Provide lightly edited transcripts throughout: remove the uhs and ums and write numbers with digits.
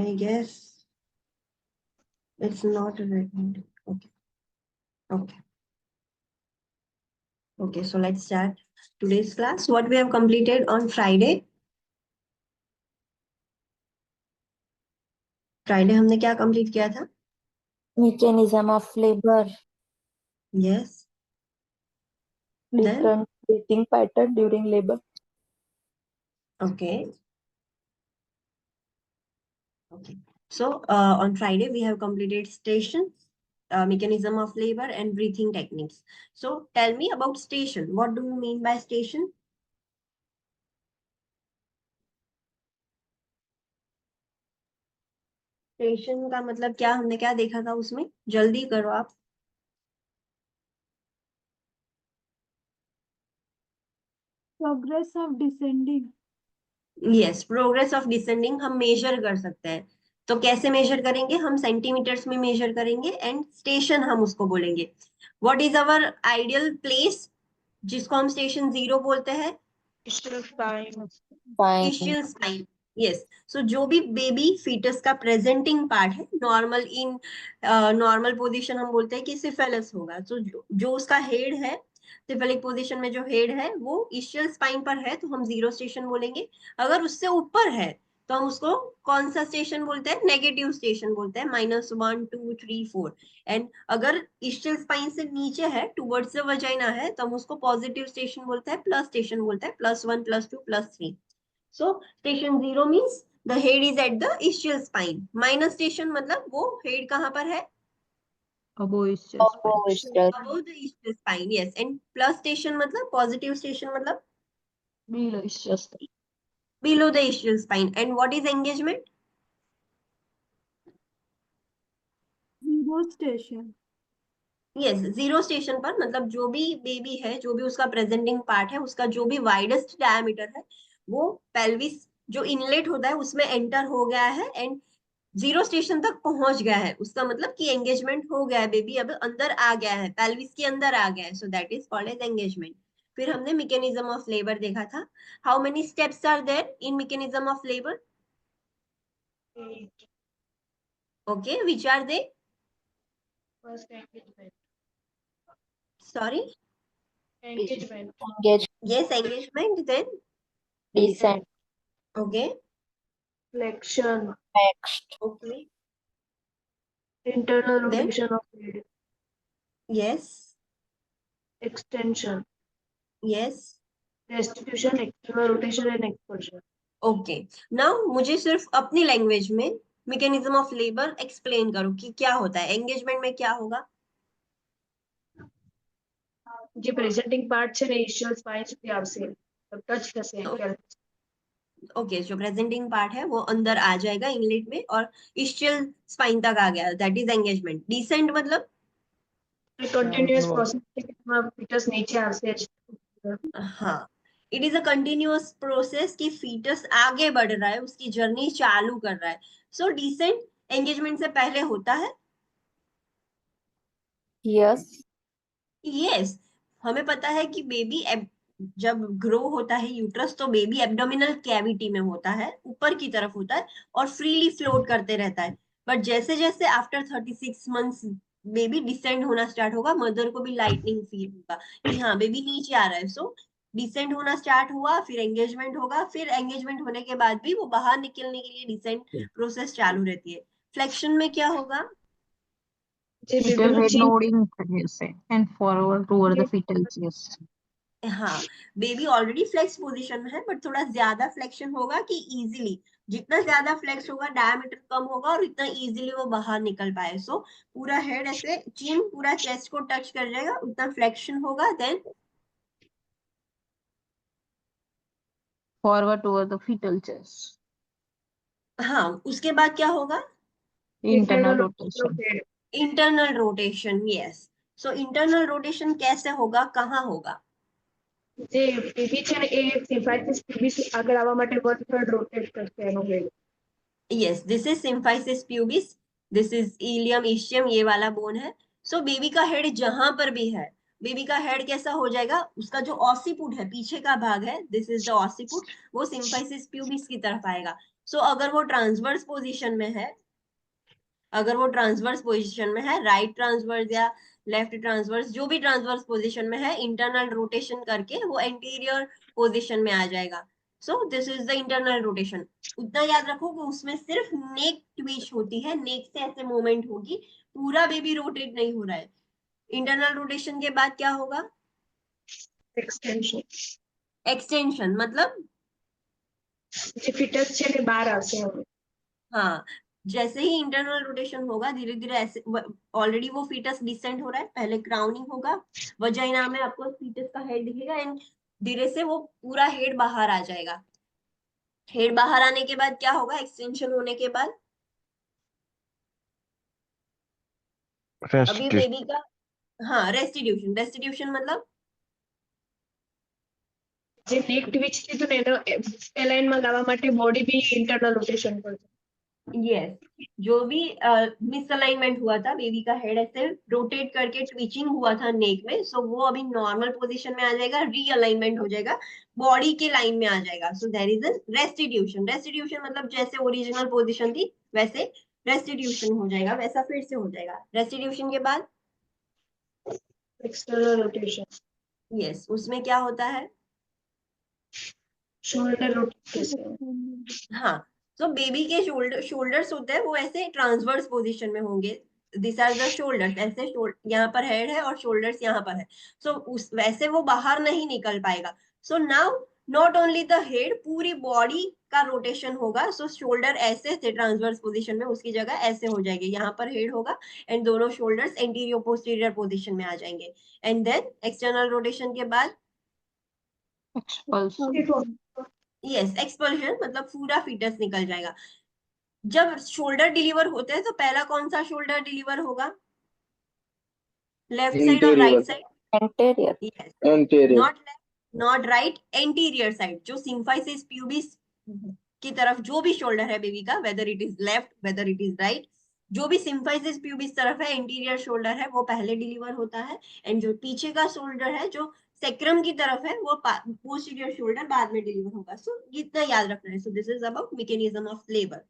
I guess it's not written. Okay. Okay. Okay. So let's start today's class. What we have completed on Friday. Friday हमने क्या complete किया था? Mechanism of labor, Yes. Then different breathing pattern during labor. okay. Okay. So on Friday we have completed stations, mechanism of labor, and breathing techniques. So tell me about station. What do you mean by station? Station का मतलब क्या? हमने क्या देखा था उसमें? जल्दी करो आप. Progress of descending. Yes, progress of descending हम मेजर कर सकते हैं. तो कैसे मेजर करेंगे? हम सेंटीमीटर्स में मेजर करेंगे एंड स्टेशन हम उसको बोलेंगे. What is our ideal place जिसको हम स्टेशन 0 बोलते हैं? Fine. Essential spine. यस. सो जो भी बेबी फीटस का प्रेजेंटिंग पार्ट है, नॉर्मल इन नॉर्मल पोजीशन हम बोलते हैं कि सिफेलस होगा. तो जो उसका हेड है, सिफेलिक पोजीशन में जो हेड है वो इशियल स्पाइन पर है तो हम 0 स्टेशन बोलेंगे. अगर उससे ऊपर है तो हम उसको कौन सा स्टेशन बोलते हैं? नेगेटिव स्टेशन बोलते हैं. -1 2 3 4. एंड अगर इशियल स्पाइन से नीचे है, टुवर्ड्स द वजाइना है, तो हम उसको पॉजिटिव स्टेशन बोलते हैं, प्लस स्टेशन बोलते हैं, +1 +2 +3. So station 0 means the head is at the ischial spine. Minus station मतलब वो head कहाँ पर है? Above ischial spine. Above the ischial spine. Yes. And plus station मतलब positive station मतलब Below ischial spine. below the ischial spine. And what is engagement? Zero station. Yes, 0 station पर मतलब जो भी बेबी है, जो भी उसका प्रेजेंटिंग पार्ट है, उसका जो भी वाइडेस्ट डायमीटर है, वो पेल्विस जो इनलेट होता है उसमें एंटर हो गया है एंड 0 स्टेशन तक पहुंच गया है. उसका मतलब कि एंगेजमेंट हो गया है, बेबी अब अंदर आ गया है, पेल्विस के अंदर आ गया है. So that is called as engagement. फिर हमने मैकेनिज्म ऑफ लेबर देखा था. How many steps are there in mechanism of labour? Okay, which are they? Sorry. Engage. Yes, engagement. Then Descent. Okay. Flexion, Next. Okay. internal then rotation of head, yes. extension, yes. restitution, external rotation and expulsion. Okay. Now मुझे सिर्फ अपनी language में mechanism of labour explain करो कि क्या होता है. Engagement में क्या होगा? જે presenting part છે ને ischial spine સુધી આવશે તો ટચ થશે ओके, जो प्रेजेंटिंग पार्ट है वो अंदर आ जाएगा इनलेट में और इश्चियल स्पाइन तक आ गया. That is engagement. डिसेंट मतलब કન્ટિન્યુઅસ પ્રોસેસ છે કે તમારા ફીટસ નીચે આવશે જ. हाँ, it is a continuous process कि फीटस आगे बढ़ रहा है, उसकी जर्नी चालू कर रहा है. सो डिसेंट एंगेजमेंट से पहले होता है. Yes. यस. हमें पता है कि बेबी जब ग्रो होता है यूट्रस, तो बेबी एब्डोमिनल कैविटी में होता है, ऊपर की तरफ होता है और फ्रीली फ्लोट करते रहता है. बट जैसे जैसे आफ्टर 36 मंथ्स बेबी डिसेंड होना स्टार्ट होगा, मदर को भी लाइटनिंग फील होगा कि हाँ बेबी नीचे आ रहा है. सो डिसेंड होना स्टार्ट हुआ, फिर एंगेजमेंट होगा, फिर एंगेजमेंट होने के बाद भी वो बाहर निकलने के लिए डिसेंड प्रोसेस चालू रहती है. फ्लेक्शन में क्या होगा? જે Fetal બેબીનું head ચીન nodding yes, and forward toward the fetal chest. हाँ, बेबी ऑलरेडी फ्लेक्स पोजीशन में है बट थोड़ा ज्यादा फ्लेक्शन होगा कि इजीली, जितना ज्यादा फ्लेक्स होगा डायमीटर कम होगा और इतना इजीली वो बाहर निकल पाए. सो पूरा हेड ऐसे चिन पूरा चेस्ट को टच कर जाएगा, उतना फ्लेक्शन होगा. Then Forward toward the fetal chest. हाँ, उसके बाद क्या होगा? Internal internal rotation rotation. of head. Internal rotation. Yes. So internal rotation कैसे होगा, कहाँ होगा? જે બેબી છે ને એ સિમ્ફાઇસિસ બેબી આગળ આવવા માટે 1/3 રોટેટ કરશે એનો head. Yes, this is symphysis pubis, this is ilium ischium, ये वाला बोन है. सो बेबी का हेड जहां पर भी है, बेबी का हेड कैसा हो जाएगा? उसका जो ऑसिपुट है, पीछे का भाग है, दिस इज द ऑसिपुट, वो सिम्फाइसिस प्यूबिस की तरफ आएगा. सो अगर वो ट्रांसवर्स पोजीशन में है, अगर वो ट्रांसवर्स पोजीशन में है, राइट ट्रांसवर्स या लेफ्ट ट्रांसवर्स, जो भी ट्रांसवर्स पोजीशन में है, इंटरनल रोटेशन करके वो एंटीरियर पोजीशन में आ जाएगा। सो this is the internal rotation. उतना याद रखो कि उसमें सिर्फ नेक ट्विच होती है, नेक से ऐसे मूवमेंट होगी, पूरा बेबी रोटेट नहीं हो रहा है। इंटरनल रोटेशन के बाद क्या होगा? एक्सटेंशन, एक्सटेंशन मतलब જે ફીટસ છે તે બહાર આવશે હવે. हाँ, जैसे ही इंटरनल रोटेशन होगा धीरे धीरे ऐसे, ऑलरेडी वो फीटस डिसेंड हो रहा है, पहले क्राउनिंग होगा, वजाइना में आपको फीटस का हेड दिखेगा एंड धीरे से वो पूरा हेड बाहर आ जाएगा। हेड बाहर आने के बाद क्या होगा? एक्सटेंशन होने के बाद अभी रेस्टिट्यूशन। बेबी का, हाँ, रेस्टिट्यूशन। रेस्टिट्यूशन मतलब જે નેક ટ્વિચ કીધું ને એનો એલાઇનમાં લાવવા માટે બોડી બી ઇન્ટરનલ રોટેશન કરશે. यस, जो भी मिसअलाइनमेंट हुआ था, बेबी का हेड ऐसे रोटेट करके ट्विचिंग हुआ था नेक में, सो वो अभी नॉर्मल पोजीशन में आ जाएगा, रीअलाइनमेंट हो जाएगा, बॉडी के लाइन में आ जाएगा। So there is a restitution. Restitution मतलब जैसे ओरिजिनल पोजीशन थी वैसे रेस्टिट्यूशन हो जाएगा, वैसा फिर से हो जाएगा। रेस्टिट्यूशन के बाद एक्सटर्नल रोटेशन, यस, उसमें क्या होता है? शोल्डर रोटेट करશે. हाँ, तो बेबी के शोल्डर्स होते हैं वो ऐसे ट्रांसवर्स पोजीशन में होंगे। दिस आर द शोल्डर्स, ऐसे यहाँ पर हेड है और शोल्डर्स यहाँ पर है। सो उस वैसे वो बाहर नहीं निकल पाएगा। So now not only the head, पूरी बॉडी का रोटेशन होगा। सो शोल्डर ऐसे थे ट्रांसवर्स पोजीशन में, उसकी जगह ऐसे हो जाएंगे, यहाँ पर हेड होगा एंड दोनों शोल्डर्स एंटीरियर पोस्टीरियर पोजीशन में आ जाएंगे। एंड देन एक्सटर्नल रोटेशन के बाद Expulsion. यस, एक्सपल्शन मतलब पूरा फीटस निकल जाएगा। जब शोल्डर डिलीवर होते हैं तो पहला कौन सा शोल्डर डिलीवर होगा? Left side or right interior. Side? Anterior. Yes, anterior. Not left not right, anterior side, जो सिम्फाइसिस प्यूबिस की तरफ जो भी शोल्डर है बेबी का, whether it is left whether it is right, जो भी सिम्फाइसिस प्यूबिस तरफ है, एंटीरियर शोल्डर है, वो पहले डिलीवर होता है। एंड जो पीछे का शोल्डर है, जो सेक्रम की तरफ है, वो पोस्टीरियर शोल्डर बाद में डिलीवर होगा। सो इतना याद रखना है। So this is about mechanism of labour.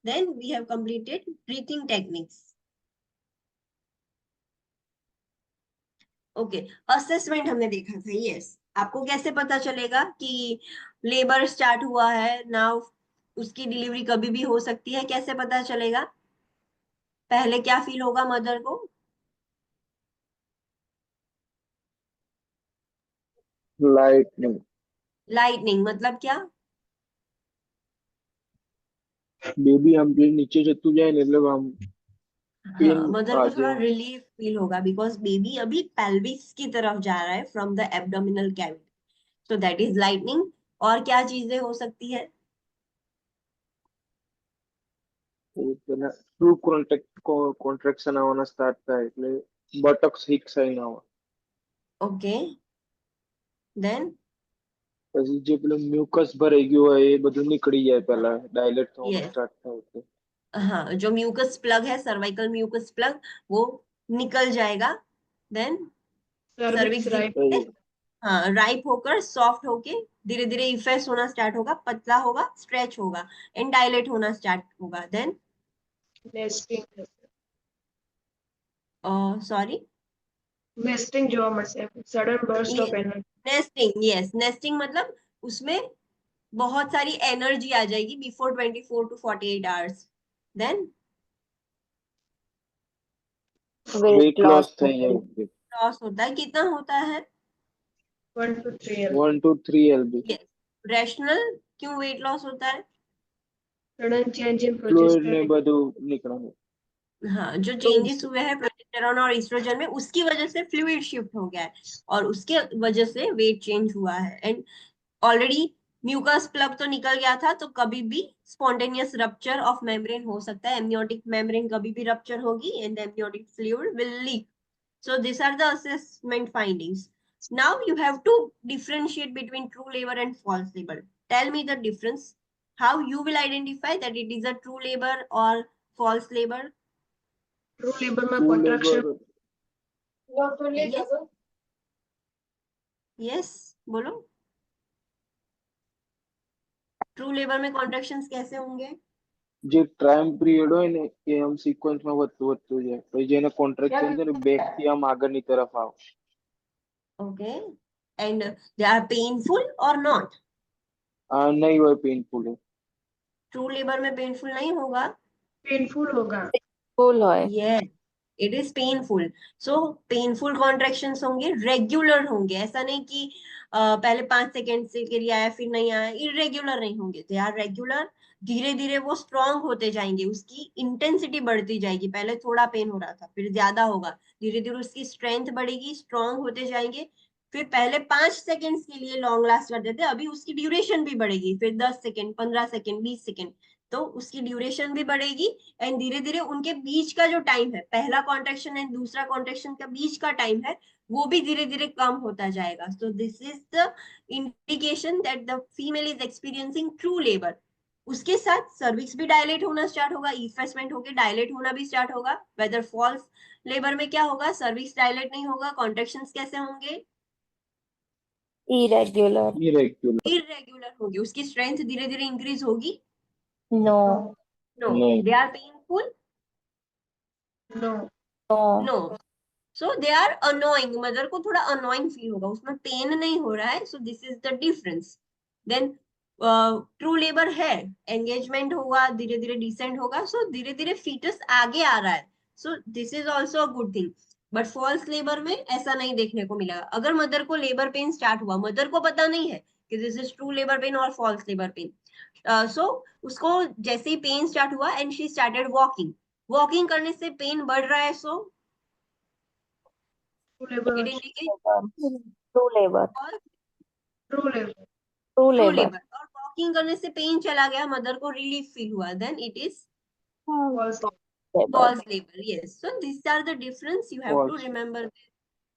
Then we have completed breathing techniques. Okay, assessment हमने देखा था। यस, आपको कैसे पता चलेगा कि लेबर स्टार्ट हुआ है नाउ, उसकी डिलीवरी कभी भी हो सकती है, कैसे पता चलेगा? पहले क्या फील होगा मदर को? लाइटनिंग। लाइटनिंग मतलब क्या? बेबी हम भी नीचे जतू जाए मतलब हम पेन हाँ, मदर आ को थोड़ा जाए। रिलीफ फील होगा बिकॉज बेबी अभी पेल्विस की तरफ जा रहा है from the abdominal cavity. So that is lightning. और क्या चीजें हो सकती है? ટ્રુ કોન્ટ્રેક્શન આવવાના સ્ટાર્ટ થાય એટલે બટક્સ હિક્સ આવીને આવે. ओके, देन પછી જે પેલું મ્યુકસ ભરાઈ ગયું હોય એ બધું નીકળી જાય પહેલા ડાયલેટ થવાનું यस, સ્ટાર્ટ થાય એટલે. हाँ, जो म्यूकस प्लग है, सर्वाइकल म्यूकस प्लग, वो निकल जाएगा। देन સર્વિક્સ सर्विक्स રાइट, धीरे, हाँ, राइप होकर सॉफ्ट होके धीरे धीरे इफेक्ट होना स्टार्ट होगा, पतला होगा, स्ट्रेच होगा एंड डायलेट होना स्टार्ट होगा। देन નેસ્ટિંગ થશે. सॉरी, નેસ્ટિંગ જોવા મળશે, sudden burst of energy. Nesting. Yes, nesting मतलब उसमें बहुत सारी एनर्जी आ जाएगी before 24 to 48 hours. Then Weight weight loss. Loss થઈ જાય. लॉस होता है, कितना होता है? 1 to 3 L. 1 to 3 LB. Yes, rational क्यों वेट लॉस होता है? સડન ચેન્જ ઇન ફ્લુઇડ ને પ્રોજેસ્ટરોન. બધું નીકળવાનું. हाँ, जो चेंजेस हुए हैं प्रोजेस्टेरॉन और एस्ट्रोजन में, उसकी वजह से फ्लूइड शिफ्ट हो गया है और उसके वजह से वेट चेंज हुआ है। एंड ऑलरेडी म्यूकस प्लग तो निकल गया था, तो कभी भी स्पॉन्टेनियस रप्चर ऑफ मेम्ब्रेन हो सकता है, एमनियोटिक मेम्ब्रेन कभी भी रप्चर होगी and amniotic fluid will leak. So these are the assessment findings. Now you have to differentiate between true labor and false labor. Tell me the difference. How you will identify that it is a true labor or false labor? True લેબરમાં true contraction. Labour. Yes, yes, बोलो। True labour में contractions कैसे होंगे? જે time period હોય ને એ આમ સિક્વન્સમાં વધતું જાય પછી જેને કોન્ટ્રાક્શન છે ને બેક થી આમ આગળની તરફ આવે. Okay, and they are painful or not? નહીં હોય પેઇનફુલ. ट्रू लेबर में पेनफुल नहीं होगा? पेनफुल होगा। फुल है। Yes, it is painful. So painful contractions होंगे, रेगुलर होंगे, ऐसा नहीं कि पहले 5 सेकेंड के लिए आया फिर नहीं आया, इरेग्युलर नहीं होंगे, दे आर रेगुलर। धीरे धीरे वो स्ट्रांग होते जाएंगे, उसकी इंटेंसिटी बढ़ती जाएगी, पहले थोड़ा पेन हो रहा था फिर ज्यादा होगा, धीरे धीरे उसकी स्ट्रेंथ बढ़ेगी, स्ट्रांग होते जाएंगे। फिर पहले 5 सेकेंड्स के लिए लॉन्ग लास्ट करते थे, अभी उसकी ड्यूरेशन भी बढ़ेगी, फिर 10 सेकेंड, 15 सेकेंड, 20 सेकेंड, तो उसकी ड्यूरेशन भी बढ़ेगी। एंड धीरे धीरे उनके बीच का जो टाइम है, पहला कॉन्ट्रेक्शन एंड दूसरा कॉन्ट्रेक्शन का बीच का टाइम है, वो भी धीरे धीरे कम होता जाएगा। सो this is the indication that the female is experiencing true labour. उसके साथ सर्विक्स भी डायलेट होना स्टार्ट होगा, इफेसमेंट होके डायलेट होना भी स्टार्ट होगा। वेदर फॉल्स लेबर में क्या होगा, सर्विक्स डायलेट नहीं होगा, कॉन्ट्रेक्शंस कैसे होंगे? इरेग्युलर। इरेग्युलर होगी, उसकी स्ट्रेंथ धीरे धीरे इंक्रीज होगी। नो। नो, नहीं। They are painful. No. No. No, so they are annoying, mother को थोड़ा अनोइंग फील होगा, उसमें पेन नहीं हो रहा है। So this is the difference. Then true labour है, एंगेजमेंट होगा, धीरे धीरे डिसेंड होगा, सो धीरे धीरे फीटस आगे आ रहा है। So this is also a good thing. But false labour में ऐसा नहीं देखने को मिलेगा। अगर मदर को लेबर पेन स्टार्ट हुआ, मदर को पता नहीं है कि this is true labour pain or false labour pain, so उसको जैसे ही पेन स्टार्ट हुआ and she started walking, walking करने से पेन बढ़ रहा है, so true labour. it indicates true labour. True labour. True true labour. Labour. और वॉकिंग करने से पेन चला गया, मदर को रिलीफ फील हुआ, then it is false. false labor। yes, so these are the difference you have to False. remember।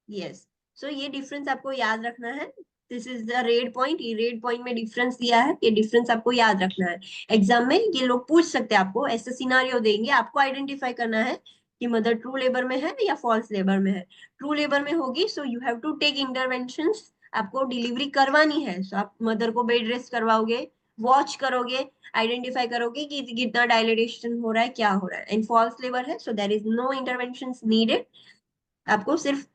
yes, so ये difference आपको याद रखना है। This is the red point, ये रेड पॉइंट में डिफरेंस दिया है, ये डिफरेंस आपको याद रखना है। एग्जाम में ये लोग पूछ सकते हैं, आपको ऐसे सिनारियो देंगे, आपको आइडेंटिफाई करना है कि मदर ट्रू लेबर में है या फॉल्स लेबर में है। ट्रू लेबर में होगी so you have to take interventions, आपको डिलीवरी करवानी है, सो आप मदर को बेड रेस्ट करवाओगे, वॉच करोगे, आइडेंटिफाई करोगे कि कितना डायलेटेशन हो रहा है, क्या हो रहा है। एंड फॉल्स लेबर है so there is no interventions needed, आपको सिर्फ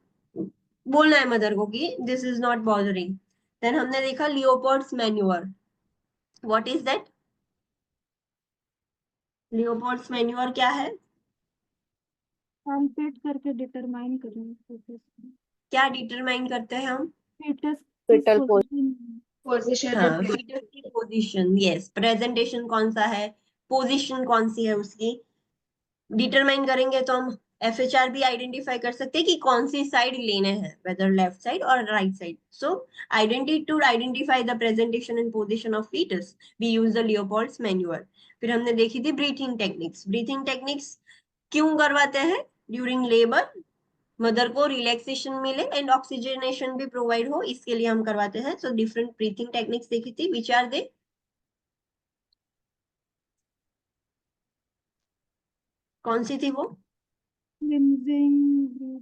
बोलना है मदर को कि this is not bothering. Then हमने देखा Leopold's manoeuvre. What is that? Leopold's manoeuvre क्या है? हम फिट करके डिटरमाइन करेंगे क्या डिटरमाइन करते हैं हम? Fetus Fetal position. हाँ, फीटस की पोजीशन। यस, प्रेजेंटेशन कौन सा है, पोजीशन कौन सी है उसकी, डिटरमाइन करेंगे तो हम FHR भी आइडेंटिफाई कर सकते हैं कि कौन सी साइड लेने हैं, whether left side or right side. So to identify the presentation and position of fetus we use the Leopold's manual. फिर हमने देखी थी ब्रीथिंग टेक्निक्स। ब्रीथिंग टेक्निक्स क्यों करवाते हैं? ड्यूरिंग लेबर मदर को रिलैक्सेशन मिले एंड ऑक्सीजनेशन भी प्रोवाइड हो, इसके लिए हम करवाते हैं। सो डिफरेंट ब्रीथिंग टेक्निक्स देखी थी, विचार दे। कौन सी थी वो? Cleansing breath,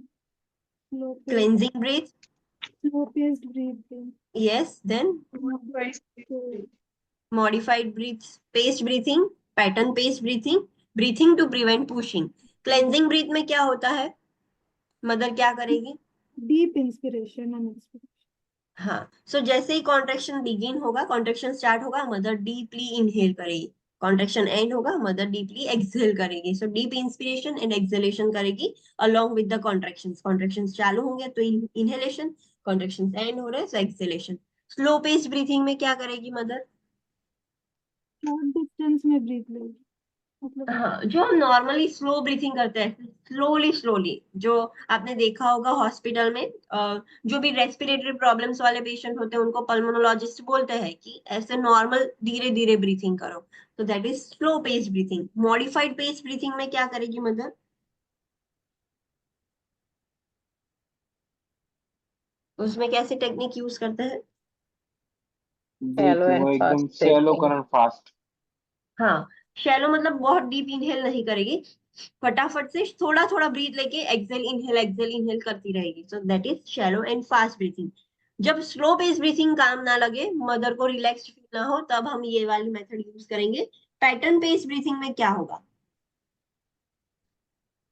slow paced breathing. Yes. Then modified breath, spaced breathing, pattern paced breathing, breathing to prevent pushing। cleansing breath में क्या होता है, मदर क्या करेगी? Deep inspiration and expiration. हाँ, सो जैसे ही कॉन्ट्रेक्शन बिगिन होगा, कॉन्ट्रेक्शन स्टार्ट होगा, मदर डीपली इनहेल करेगी, कॉन्ट्रेक्शन एंड होगा, मदर डीपली एक्सहेल करेगी। So deep inspiration and exhalation करेगी along with the contractions. Contractions चालू होंगे तो इनहेलेशन, कॉन्ट्रेक्शंस एंड हो रहे हैं तो एक्सहेलेशन। स्लो पेस्ड ब्रीथिंग में क्या करेगी मदर? शॉर्ट डिस्टेंस में ब्रीथ लेगी, मतलब हाँ, जो हम नॉर्मली स्लो ब्रीथिंग करते हैं, स्लोली स्लोली, जो आपने देखा होगा हॉस्पिटल में, जो भी रेस्पिरेटरी प्रॉब्लम्स वाले पेशेंट होते हैं उनको पल्मोनोलॉजिस्ट बोलते हैं कि ऐसे नॉर्मल धीरे धीरे ब्रीथिंग करो, तो that is slow pace breathing. Modified pace breathing में क्या करेगी मदर? उसमें कैसे टेक्निक यूज करते हैं? Shallow and एकदम fast सैलो breathing. करना फास्ट। हाँ, शैलो मतलब बहुत डीप इनहेल नहीं करेगी, फटाफट से थोड़ा थोड़ा ब्रीथ लेके एक्सेल इनहेल करती रहेगी। सो that is shallow and fast breathing. जब स्लो पेस ब्रीथिंग काम ना लगे, मदर को रिलैक्स फील ना हो तब हम ये वाली मेथड यूज करेंगे। पैटर्न बेस्ड ब्रीथिंग में क्या होगा?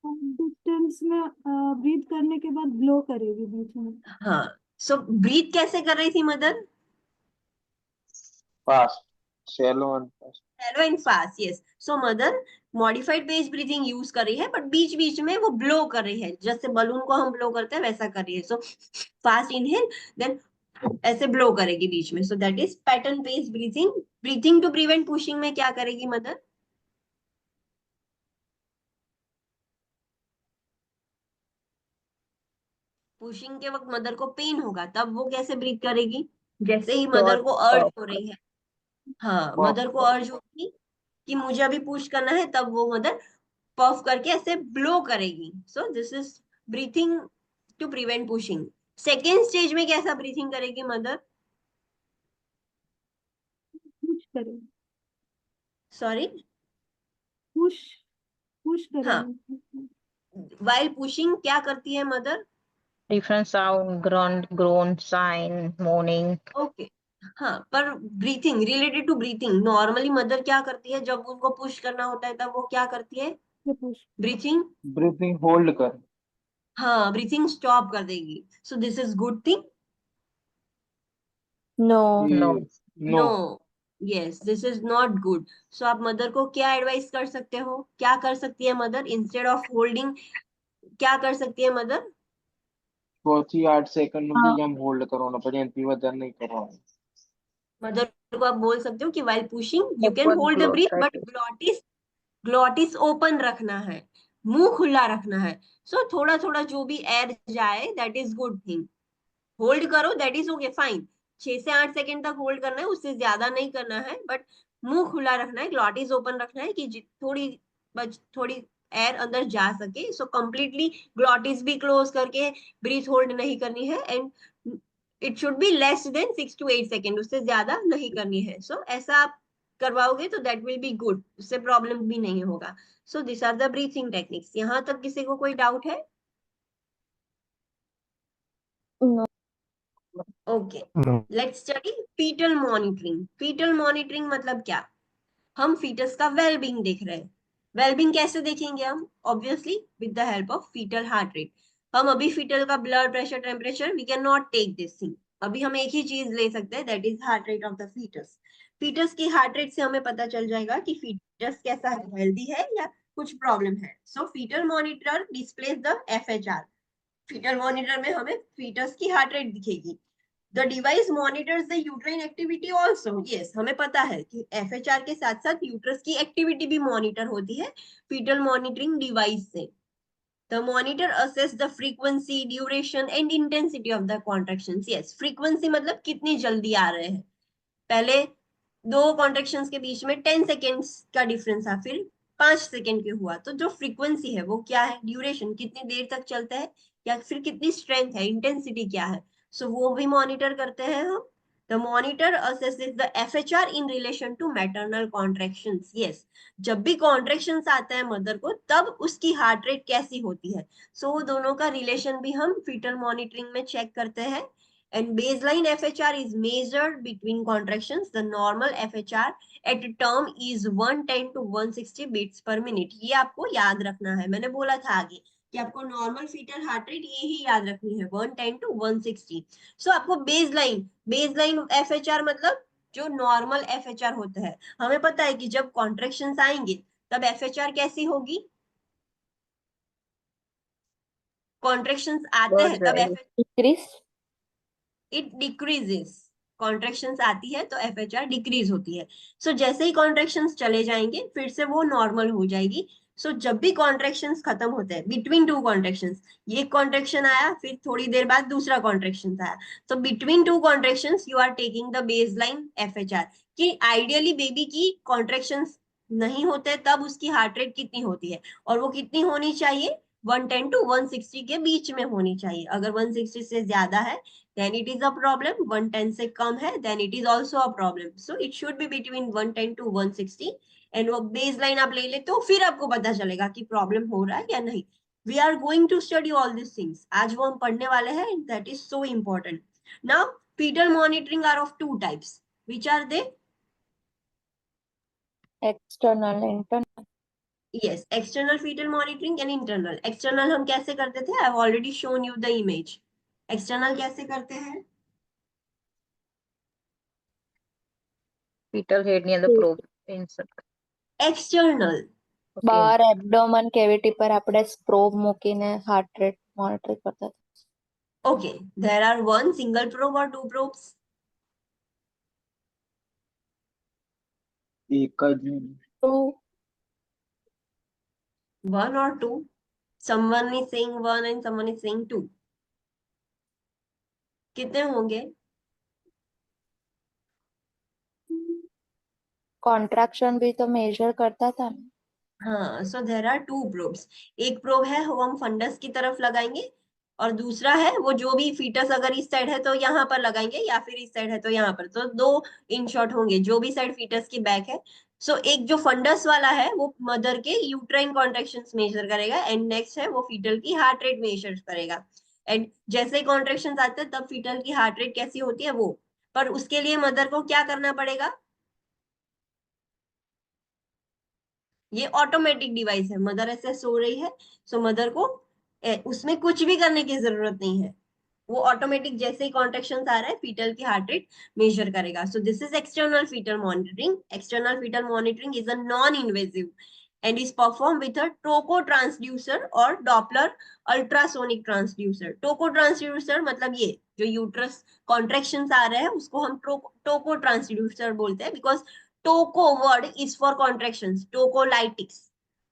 डिस्टेंस में ब्रीथ करने के बाद ब्लो करेगी बीच में। हाँ, सो ब्रीथ कैसे कर रही थी mother? Fast, shallow and fast. Shallow and fast, yes. So mother modified based breathing use कर रही है, बट बीच बीच में वो ब्लो कर रही है, जैसे बलून को हम ब्लो करते हैं वैसा कर रही है। सो फास्ट इनहेल, देन ऐसे ब्लो करेगी बीच में। So that is pattern based breathing. Breathing to prevent pushing में क्या करेगी मदर? पुशिंग के वक्त मदर को पेन होगा, तब वो कैसे ब्रीथ करेगी? जैसे ही मदर Short को अर्ज puff. हो रही है, हाँ, पफ मदर को पफ। अर्ज होगी कि मुझे अभी पुश करना है, तब वो मदर पफ करके ऐसे ब्लो करेगी। So this is breathing to prevent pushing. Second stage में कैसा ब्रीथिंग करेगी मदर? पुश करेगी। सॉरी, पुश पुश हाँ, करेगी। वाइल पुशिंग क्या करती है mother? Different sound, grunt, groan, sign, moaning. Okay, हाँ, पर breathing, related to breathing, normally mother क्या करती है जब उनको पुश करना होता है, तब वो क्या करती है? ये पुश। ब्रीथिंग, ब्रीथिंग होल्ड कर। हाँ, ब्रीथिंग स्टॉप कर देगी। So this is good thing? No. No. No. No, yes, this is not good. So आप मदर को क्या एडवाइस कर सकते हो? क्या कर सकती है मदर इंस्टेड ऑफ होल्डिंग? क्या कर सकती है मदर? 8 सेकंड नुंगी जम होल्ड करो ना पर एंटी वजन नहीं करो। मदर को आप बोल सकते हो कि while pushing you can Open hold the breath, but glottis. Glottis open रखना है, मुंह खुला रखना है। सो थोड़ा थोड़ा जो भी एयर जाए, that is good thing. Hold करो, दैट इज ओके, फाइन। 6 से 8 सेकेंड तक होल्ड करना है, उससे ज्यादा नहीं करना है, बट मुंह खुला रखना है, ग्लॉटिस ओपन रखना है कि थोड़ी एयर अंदर जा सके। सो कंप्लीटली ग्लॉटिस भी क्लोज करके ब्रीथ होल्ड नहीं करनी है, and it should be less than 6 to 8 second, उससे ज्यादा नहीं करनी है। सो ऐसा आप करवाओगे तो दैट विल बी गुड, उससे प्रॉब्लम भी नहीं होगा। So this are the breathing techniques. यहाँ तक किसी को कोई डाउट है? No. Okay, let's study fetal monitoring. Fetal monitoring मतलब क्या? हम फीटस का वेलबींग देख रहे हैं। वेलबींग कैसे देखेंगे हम? Obviously with the help of fetal heart rate. हम अभी फीटल का blood pressure, temperature, we can not take this thing. अभी हम एक ही चीज ले सकते हैं, that is heart rate of the fetus. Fetus की हार्ट रेट से हमें पता चल जाएगा कि फीटस कैसा है, हेल्दी है या कुछ प्रॉब्लम है। So foetal monitor displace the FHR। Foetal monitor में हमें फीटस की हार्ट रेट दिखेगी। The device monitors the uterine activity also. Yes, हमें पता है कि FHR के साथ साथ यूट्रस की एक्टिविटी भी मॉनिटर होती है फीटल मॉनिटरिंग डिवाइस से। The monitor assess the frequency, duration and intensity of the contractions. Yes, frequency मतलब कितनी जल्दी आ रहे हैं। पहले 2 कॉन्ट्रेक्शंस के बीच में 10 सेकेंड्स का डिफरेंस था, फिर 5 सेकेंड के हुआ। तो जो फ्रीक्वेंसी है वो क्या है, ड्यूरेशन कितनी देर तक चलता है, या फिर कितनी स्ट्रेंथ है, इंटेंसिटी क्या है, सो वो भी मॉनिटर करते हैं हम। The monitor assesses the FHR in relation to maternal contractions. Yes, जब भी कॉन्ट्रेक्शंस आता है मदर को, तब उसकी हार्ट रेट कैसी होती है, सो दोनों का रिलेशन भी हम फीटल मॉनिटरिंग में चेक करते हैं। And baseline FHR is measured between contractions. The normal FHR at term is 110 to 160 beats per minute. ये आपको याद रखना है, मैंने बोला था आगे कि आपको नॉर्मल फीटल हार्ट रेट ये ही याद रखनी है, 110 to 160। सो आपको बेसलाइन FHR मतलब जो नॉर्मल FHR होता है, हमें पता है कि जब कॉन्ट्रेक्शंस आएंगे तब FHR कैसी होगी? कॉन्ट्रेक्शंस आते बढ़ हैं तब जाएगी। Decrease. It decreases. कॉन्ट्रेक्शंस आती है तो FHR डिक्रीज होती है। सो जैसे ही कॉन्ट्रेक्शंस चले जाएंगे फिर से वो नॉर्मल हो जाएगी। सो जब भी कॉन्ट्रेक्शंस खत्म होते हैं, बिटवीन 2 कॉन्ट्रेक्शंस, ये कॉन्ट्रेक्शन आया फिर थोड़ी देर बाद दूसरा कॉन्ट्रेक्शन आया, तो between 2 contractions you are taking the baseline FHR। कि आइडियली बेबी की कॉन्ट्रेक्शंस नहीं होते तब उसकी हार्ट रेट कितनी होती है, और वो कितनी होनी चाहिए? 110 to 160 के बीच में होनी चाहिए। अगर 160 से ज्यादा है then it is a problem, 110 से कम है then it is also a problem. So it should be between 110 to 160, and वो baseline आप ले ले तो फिर आपको पता चलेगा कि प्रॉब्लम हो रहा है या नहीं। We are going to study all these things, आज वो हम पढ़ने वाले हैं, that is so important. Now fetal monitoring are of 2 types. Which are they? External internal yes, external fetal monitoring and internal. External हम कैसे करते थे? I have already shown you the image. External कैसे करते हैं? fetal head near the probe insert. External Okay. બહાર એબ્ડોમન cavity પર આપણે પ્રોબ મૂકીને હાર્ટ રેટ મોનિટર કરતા હતા. Okay, there are one single probe or two probes? एक જ તો one or two? someone is saying one and someone is saying two. कितने होंगे? કોન્ટ્રાક્શન બી તો મેજર કરતા હતા ને. हाँ, so there are two probes. एक प्रोब है वो हम फंडस की तरफ लगाएंगे, और दूसरा है वो जो भी फीटस अगर इस साइड है तो यहाँ पर लगाएंगे, या फिर इस साइड है तो यहाँ पर। तो दो इन शॉर्ट होंगे, जो भी साइड फीटस की बैक है। सो एक जो फंडस वाला है वो मदर के यूट्राइन कॉन्ट्रेक्शंस मेजर करेगा, एंड नेक्स्ट है वो फीटल की हार्ट रेट मेजर करेगा। एंड जैसे ही कॉन्ट्रेक्शंस आते हैं तब फीटल की हार्ट रेट कैसी होती है वो। पर उसके लिए मदर को क्या करना पड़ेगा? ये ऑटोमेटिक डिवाइस है, मदर ऐसे सो रही है, सो मदर को उसमें कुछ भी करने की जरूरत नहीं है, वो ऑटोमेटिक जैसे ही कॉन्ट्रेक्शंस आ रहा है फीटल की हार्ट रेट मेजर करेगा। So this is external fetal monitoring. External fetal monitoring is a non invasive and is performed with a toco transducer और doppler ultrasonic transducer। toco transducer मतलब ये जो यूट्रस कॉन्ट्रेक्शंस आ रहे हैं उसको हम टोको ट्रांसड्यूसर बोलते हैं, because toco word is for contractions. Tocolytics,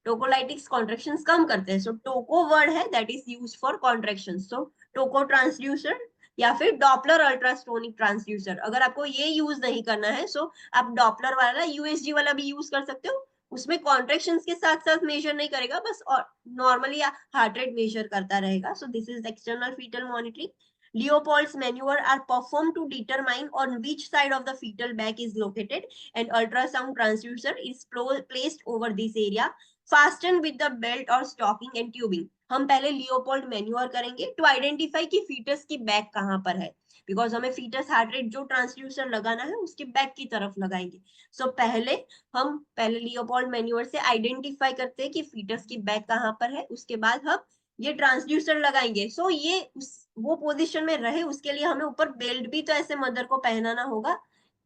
tocolytics contractions कम करते हैं, सो टोको वर्ड है that is used for contractions. So toco transducer या फिर डॉपलर अल्ट्रासोनिक ट्रांसड्यूसर। अगर आपको ये यूज नहीं करना है सो आप डॉपलर वाला यूएसजी वाला भी यूज कर सकते हो, उसमें कॉन्ट्रेक्शंस के साथ साथ मेजर नहीं करेगा, बस और नॉर्मली हार्ट रेट मेजर करता रहेगा। So this is external fetal monitoring. Leopold's maneuver are performed to determine on which side of the fetal back is located, and ultrasound transducer is placed over this area, fastened with the belt or stocking and tubing। हम पहले Leopold manure करेंगे to identify कि foetus की back कहाँ पर है, because हमें foetus heart rate जो ट्रांसड्यूसर लगाना है उसके बैक की तरफ लगाएंगे। सो पहले लियोपोल्ड मैन्यूअर से आइडेंटिफाई करते हैं कि फीटस की बैक कहाँ पर है, उसके बाद हम ये ट्रांसड्यूसर लगाएंगे। सो ये वो पोजीशन में रहे उसके लिए हमें ऊपर बेल्ट भी तो ऐसे मदर को पहनाना होगा,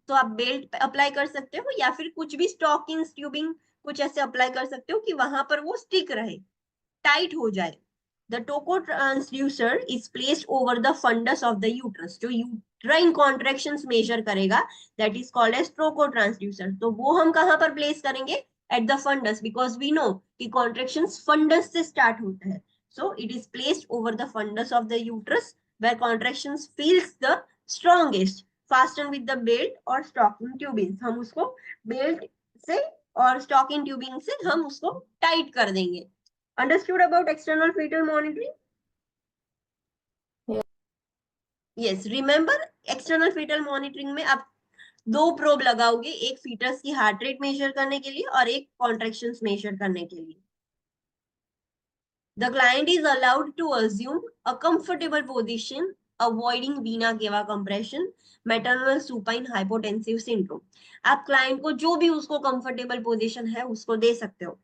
तो आप बेल्ट अप्लाई कर सकते हो, या फिर कुछ भी स्टॉकिंग ट्यूबिंग कुछ ऐसे अप्लाई कर सकते हो कि वहां पर वो स्टिक रहे, टाइट हो जाए। The toco transducer is placed over the fundus of the uterus, जो यूट्राइन कॉन्ट्रेक्शंस मेजर करेगा, that is called as troco transducer। तो वो हम कहां पर प्लेस करेंगे? At the fundus, because we know कि कॉन्ट्रेक्शंस फंडस से स्टार्ट होता है। So it is placed over the fundus of the uterus where contractions feels the strongest, fastened with the belt or stocking tubing। हम उसको belt से और stocking tubing से हम उसको टाइट कर देंगे। Understood about external fetal monitoring? Yeah. Yes, remember external fetal monitoring में आप दो प्रोब लगाओगे, एक फीटस की हार्ट रेट मेजर करने के लिए और एक कॉन्ट्रेक्शंस मेजर करने के लिए। The client is allowed to assume a comfortable position, avoiding vena cava compression, maternal supine hypotensive syndrome। आप क्लाइंट को जो भी उसको कंफर्टेबल पोजीशन है उसको दे सकते हो,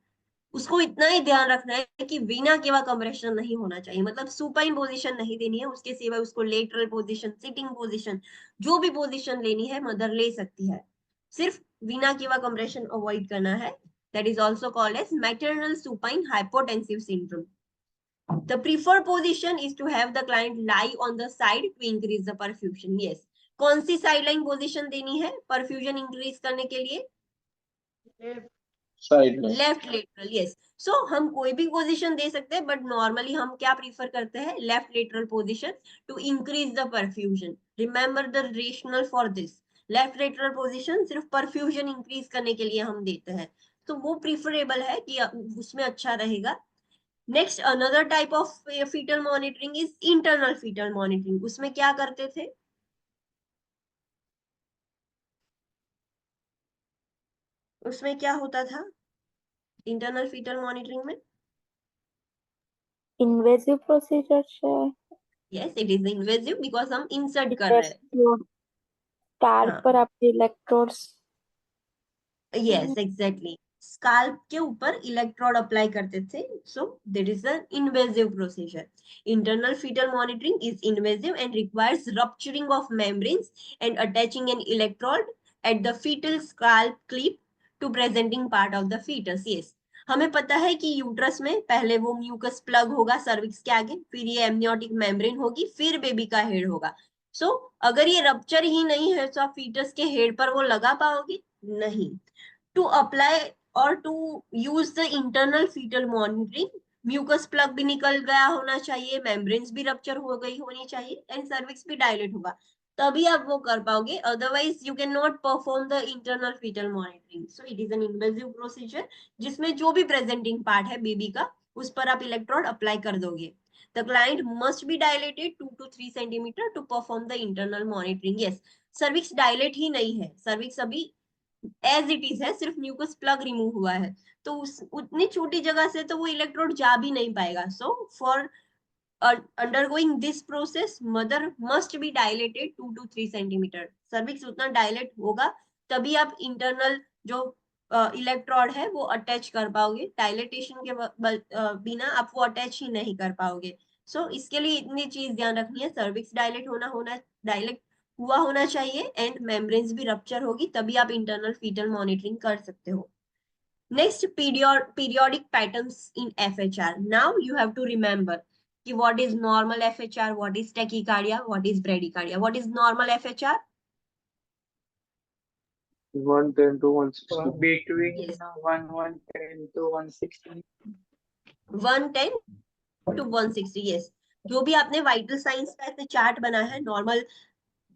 उसको इतना ही ध्यान रखना है कि वीना केवा कंप्रेशन नहीं होना चाहिए, मतलब सुपाइन पोजीशन नहीं देनी है, उसके सिवाय उसको लेटरल पोजीशन, सिटिंग पोजीशन, जो भी पोजीशन लेनी है मदर ले सकती है, सिर्फ वीना केवा कंप्रेशन अवॉइड करना है। That is also called as maternal supine hypotensive syndrome. The preferred position is to have the client lie on the side to increase the perfusion। Yes, कौन सी साइडलाइन पोजीशन देनी है परफ्यूजन इंक्रीज करने के लिए? Side left lateral. Yes, सो हम कोई भी position दे सकते हैं, बट नॉर्मली हम क्या प्रीफर करते हैं? Left lateral position to increase the perfusion. Remember the rational for this. Left lateral position सिर्फ परफ्यूजन इंक्रीज करने के लिए हम देते हैं, तो वो प्रीफरेबल है कि उसमें अच्छा रहेगा। Next another type of fetal monitoring is internal fetal monitoring. उसमें क्या करते थे? उसमें क्या होता था इंटरनल फीटल मॉनिटरिंग में? ઇન્વેઝિવ પ્રોસિજર છે. Yes, it is invasive because हम इंसर्ट कर रहे हैं। સ્ટાર્ટ हाँ, પર આપણે ઇલેક્ટ્રોड्स यस एग्जैक्टली, स्काल्प के ऊपर इलेक्ट्रोड अप्लाई करते थे, so that is a invasive procedure. Internal fetal monitoring is invasive and requires rupturing of membranes and attaching an electrode at the fetal scalp clip to presenting part of the fetus. Yes, हमें पता है कि uterus में पहले वो mucus plug होगा cervix के आगे, फिर ये एमनियोटिक मेम्ब्रेन होगी, फिर बेबी का हेड होगा. सो अगर ये रप्चर ही नहीं है तो आप फीटस के हेड पर वो लगा पाओगे नहीं. To apply or to use the internal fetal monitoring, mucus plug भी निकल गया होना चाहिए, मेम्ब्रेन्स भी रप्चर हो गई होनी चाहिए एंड सर्विक्स भी डायलेट होगा, तभी आप वो कर पाओगे. Otherwise you can not perform the internal fetal monitoring. So it is an invasive procedure जिसमें जो भी प्रेजेंटिंग पार्ट है बेबी का उस पर आप इलेक्ट्रोड अप्लाई कर दोगे. The client must be dilated 2 to 3 centimeter to perform the internal monitoring. Yes, cervix dilate ही नहीं है, cervix अभी एज इट इज है, सिर्फ म्यूकस प्लग रिमूव हुआ है, तो उस उतनी छोटी जगह से तो वो इलेक्ट्रोड जा भी नहीं पाएगा. So for undergoing this process mother must be dilated 2 to 3 centimetre. Cervix उतना डायलेट होगा तभी आप इंटरनल जो इलेक्ट्रोड है वो अटैच कर पाओगे. डायलेटेशन के बिना आप वो अटैच ही नहीं कर पाओगे. सो इसके लिए इतनी चीज ध्यान रखनी है, सर्विक्स डायलेट होना डायलेट हुआ होना चाहिए एंड मेम्ब्रेन्स भी रप्चर होगी, तभी आप इंटरनल फीटल मॉनिटरिंग कर सकते हो. Next, periodic patterns in FHR. Now you have to remember कि what is normal FHR, what is tachycardia, what is bradycardia. What is normal FHR? 110 to 160. Between Yes. 110 to 160. 110 to 160. Yes, जो भी आपने vital science का ऐसे chart बना है, normal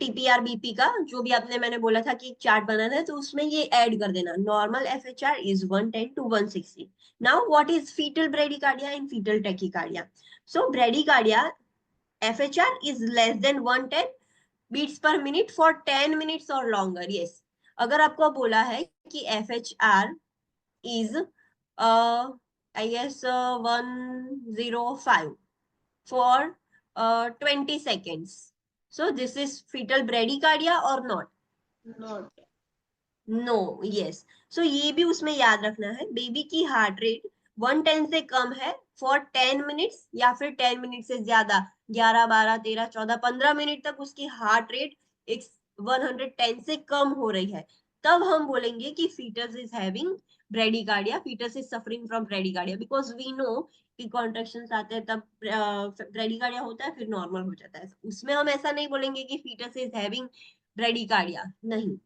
TPR BP का जो भी आपने, मैंने बोला था कि एक चार्ट बनाना है, तो उसमें ये ऐड कर देना. Normal FHR is 110 to 160. Now what is fetal bradycardia and fetal tachycardia? So bradycardia FHR is less than 110 beats per minute for 10 minutes और लॉन्गर. यस, अगर आपको बोला है कि FHR is I guess 105 for 20 seconds. So this is fetal bradycardia or not? Not. No. Yes. So ये भी उसमें याद रखना है, बेबी की हार्ट रेट 110 से कम है फॉर 10 मिनट्स या फिर 10 मिनट से ज्यादा, 11, 12, 13, 14, 15 मिनट तक उसकी हार्ट रेट 110 से कम हो रही है, तब हम बोलेंगे कि fetus is having bradycardia, fetus is suffering from bradycardia. Because we know कि कॉन्ट्रैक्शंस आते हैं तब ब्रेडिकार्डिया होता है, फिर नॉर्मल हो जाता है. उसमें हम ऐसा नहीं बोलेंगे कि फीटस इज हैविंग ब्रेडिकार्डिया, नहीं.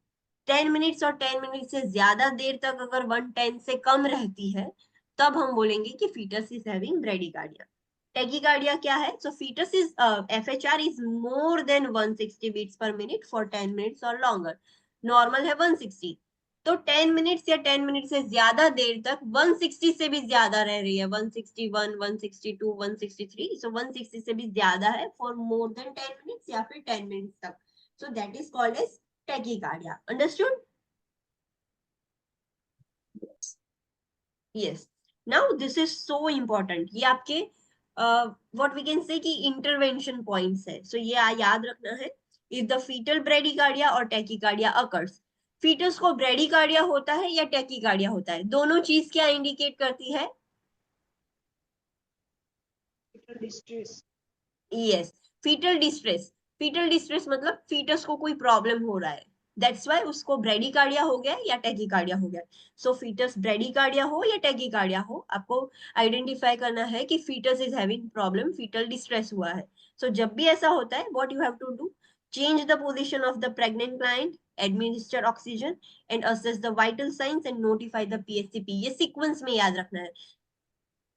10 मिनट्स और 10 मिनट से ज्यादा देर तक अगर 110 से कम रहती है तब हम बोलेंगे कि fetus is having bradycardia. Tachycardia क्या है? So fetus is FHR is more than 160 beats per minute for 10 minutes और लॉन्गर. नॉर्मल है 160, तो 10 मिनट्स या 10 मिनट से ज्यादा देर तक 160 से भी ज्यादा रह रही है, 161, 162, 163, सो 160 से भी ज्यादा है फॉर मोर देन 10 मिनट्स या फिर 10 मिनट्स तक. So that is called as tachycardia. Understood? Yes. Now this is so important. ये आपके what we can say कि intervention points है. So ये याद रखना है. If the fetal bradycardia or tachycardia occurs, fetus को ब्रेडिकार्डिया होता है या टैकीकार्डिया होता है, दोनों चीज क्या इंडिकेट करती है? Fetal distress. Yes, fetal distress. Fetal distress मतलब फीटस को कोई प्रॉब्लम हो रहा है, दैट्स व्हाई उसको ब्रेडिकार्डिया हो गया या टैकीकार्डिया हो गया. सो फीटस ब्रेडिकार्डिया हो या टैकीकार्डिया हो, आपको आइडेंटिफाई करना है कि fetus is having problem, fetal distress हुआ है. सो जब भी ऐसा होता है, what you have to do, change the position of the pregnant client, administer oxygen and assess the vital signs and notify the PHCP. ये सीक्वेंस में याद रखना है.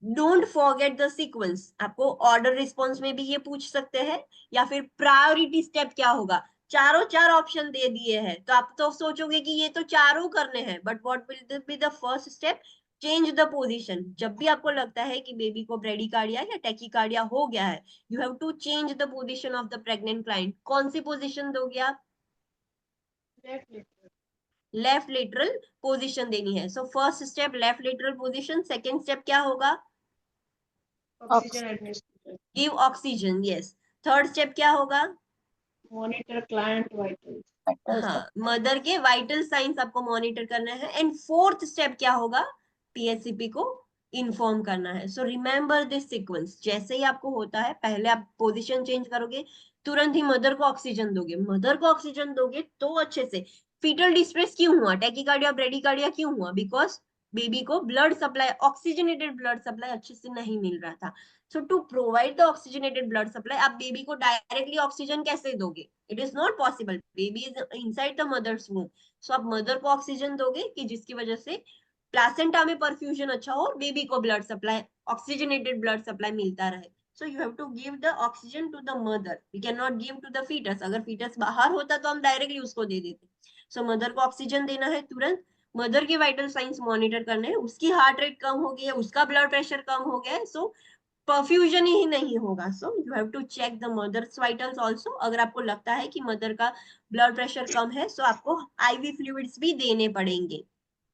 Don't forget the sequence. आपको ऑर्डर रिस्पॉन्स में भी ये पूछ सकते हैं या फिर प्रायोरिटी स्टेप क्या होगा. चारों चार ऑप्शन दे दिए हैं तो आप तो सोचोगे कि ये तो चारों करने हैं, but what will be the first step? Change the position. जब भी आपको लगता है कि बेबी को ब्रेडिकार्डिया या टैकीकार्डिया हो गया है, you have to change the position of the pregnant client. कौन सी पोजीशन दोगे आप? लेफ्ट लेटरल पोजीशन देनी है. So first step left lateral position. Second step क्या होगा? Oxygen administration. Give oxygen. Yes. Third step क्या होगा? Monitor client vitals. हाँ, मदर के वाइटल साइंस आपको मॉनिटर करना है। एंड फोर्थ स्टेप क्या होगा, पीएचसीपी को इन्फॉर्म करना है। सो रिमेंबर दिस सीक्वेंस, जैसे ही आपको होता है पहले आप पोजीशन चेंज करोगे, तुरंत ही मदर को ऑक्सीजन दोगे। मदर को ऑक्सीजन दोगे तो अच्छे से, फीटल डिस्ट्रेस क्यों हुआ, टैकीकार्डिया ब्रेडिकार्डिया क्यों हुआ, बिकॉज बेबी को blood supply, oxygenated blood supply अच्छे से नहीं मिल रहा था। So to provide the oxygenated blood supply, आप बेबी को डायरेक्टली ऑक्सीजन कैसे दोगे, it is not possible, baby is inside the mother's womb. So आप मदर को ऑक्सीजन दोगे कि जिसकी वजह से प्लासेंटा में परफ्यूजन अच्छा हो और बेबी को blood supply, oxygenated blood supply मिलता रहे। So you have to give the oxygen to the mother, we can not give to the fetus. अगर फीटस बाहर होता तो हम डायरेक्टली उसको दे देते। सो मदर को ऑक्सीजन देना है तुरंत, मदर के वाइटल साइंस मॉनिटर करने हैं, उसकी हार्ट रेट कम हो गई है, उसका ब्लड प्रेशर कम हो गया है, सो परफ्यूजन ही नहीं होगा। So you have to check the mother's vitals also. अगर आपको लगता है कि मदर का ब्लड प्रेशर कम है, सो आपको आईवी फ्लूइड्स भी देने पड़ेंगे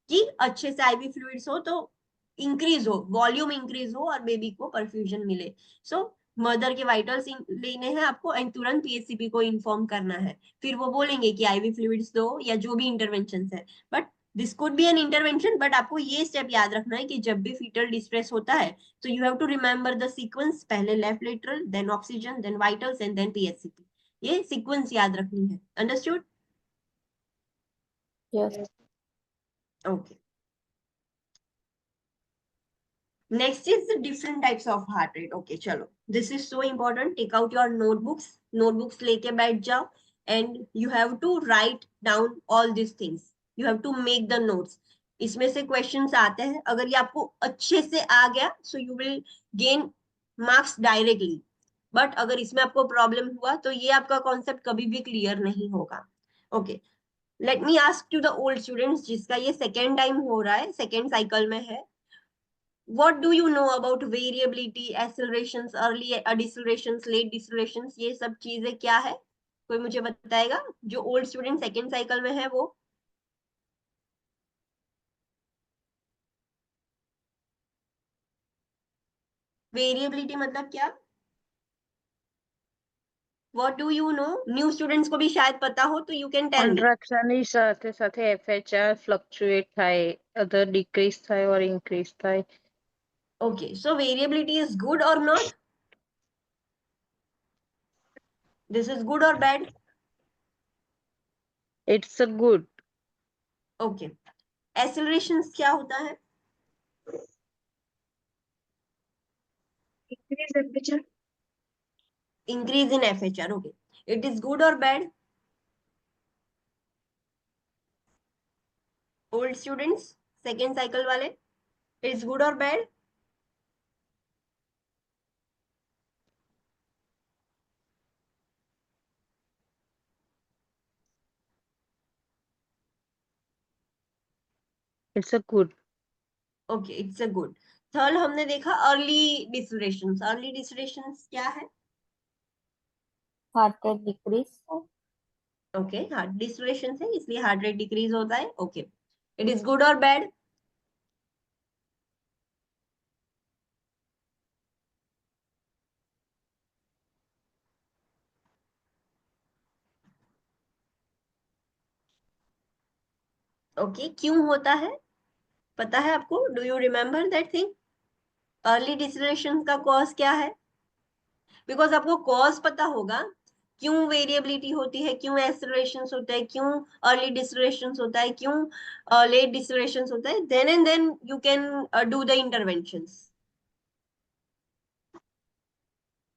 कि अच्छे से आईवी फ्लूइड्स हो तो इंक्रीज हो, वॉल्यूम इंक्रीज हो और बेबी को परफ्यूजन मिले। सो मदर के वाइटल्स लेने हैं आपको एंड तुरंत पीएचसीपी को इन्फॉर्म करना है। फिर वो बोलेंगे कि आईवी फ्लूइड्स दो या जो भी इंटरवेंशन है, but this could B an intervention. But आपको ये स्टेप याद रखना है कि जब भी फीटल डिस्ट्रेस होता है तो you have to remember the sequence, पहले left lateral, then oxygen, then vitals and then PHCP. ये सीक्वेंस याद रखनी है। Understood? Yes. Okay. Next is the different types of heart rate. Okay, chalo. This is so important. Take out your notebooks. Notebooks लेके बैठ जाओ and you have to write down all these things. You have to make the notes. इसमें से questions आते हैं, अगर ये आपको अच्छे से आ गया so you will gain marks directly. But अगर इसमें आपको problem हुआ तो ये आपका concept कभी भी clear नहीं होगा. Okay. Let me ask to the old students जिसका ये second time हो रहा है, second cycle में है. What do you know about variability, accelerations, early decelerations, late decelerations? ये सब चीजें क्या है, कोई मुझे बताएगा? जो ओल्ड स्टूडेंट सेकेंड साइकिल में है वो। वेरिएबिलिटी मतलब क्या? What do you know? New students को भी शायद पता हो तो you can tell me. Contraction ની સાથે સાથે FHR ફ્લક્ચ્યુએટ થાય, અધર ડિક્રીઝ થાય ઓર ઇન્ક્રીઝ થાય. Okay, so variability is good or not? This is good or bad? It's a good. Okay. Accelerations क्या होता है? Increase temperature. Increase in FHR. Okay. It is good or bad? Old students, second cycle वाले, it's good or bad? It's a good. Okay, it's a good. Third हमने देखा early डिसलेशंस। Early डिसलेशंस क्या है? Heart rate decrease. Okay, heart deceleration है इसलिए heart rate decrease होता है। Okay, it is good और बैड? ओके, क्यों होता है पता है आपको? Do you remember that thing? Early deceleration का कॉज क्या है? बिकॉज आपको कॉज पता होगा क्यों वेरिएबिलिटी होती है, क्यों एक्सेलरेशंस होता है, क्यों अर्ली डिसलेशंस होता है, क्यों लेट डिसलेशंस होता है, then and then you can do the interventions.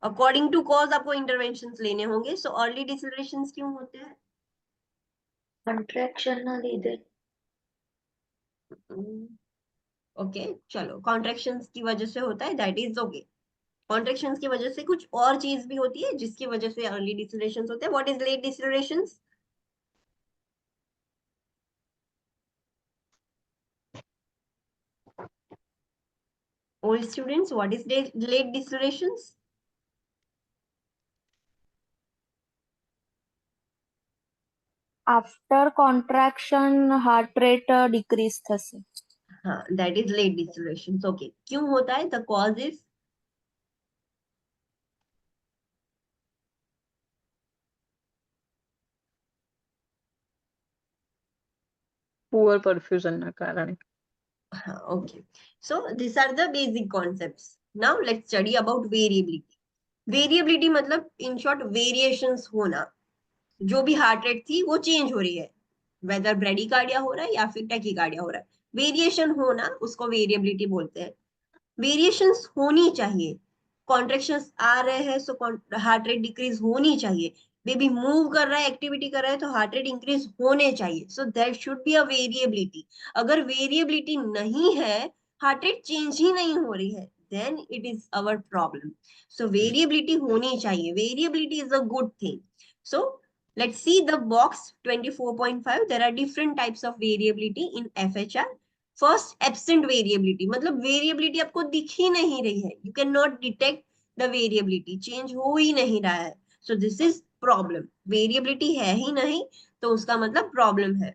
According to cause आपको इंटरवेंशंस लेने होंगे। सो अर्ली डिसलेशंस क्यों होते हैं? Contraction ना लीधे. ओके, चलो, कॉन्ट्रेक्शंस की वजह से होता है, दैट इज ओके। कॉन्ट्रेक्शंस की वजह से कुछ और चीज भी होती है जिसकी वजह से अर्ली डिसलेशंस होते हैं। What is late decelerations? Old students, what is late decelerations? After contraction heart rate decrease થશે. हाँ, that is late decelerations. Okay, क्यों होता है? The cause is poor perfusion ના કારણે. Okay, so these are the basic concepts. Now let's study about variability. Variability मतलब in short variations होना, जो भी हार्ट रेट थी वो चेंज हो रही है, वेदर ब्रेडिकार्डिया हो रहा है या फिर टैकीकार्डिया हो रहा है, वेरिएशन होना उसको वेरिएबिलिटी बोलते हैं। वेरिएशंस होनी चाहिए, कॉन्ट्रेक्शंस आ रहे हैं सो हार्ट रेट डिक्रीज होनी चाहिए, बेबी मूव कर रहा है एक्टिविटी कर रहा है तो हार्ट रेट इंक्रीज होने चाहिए, so that should be a variability. अगर वेरिएबिलिटी नहीं है, हार्ट रेट चेंज ही नहीं हो रही है, then it is our problem. So variability होनी चाहिए, variability is a good thing. So let's see the box 24.5. There are different types of variability in FHR. First absent variability मतलब variability आपको दिख ही नहीं रही है, you can not detect the variability, change हो ही नहीं रहा है, so this is problem. Variability है ही नहीं तो उसका मतलब प्रॉब्लम है।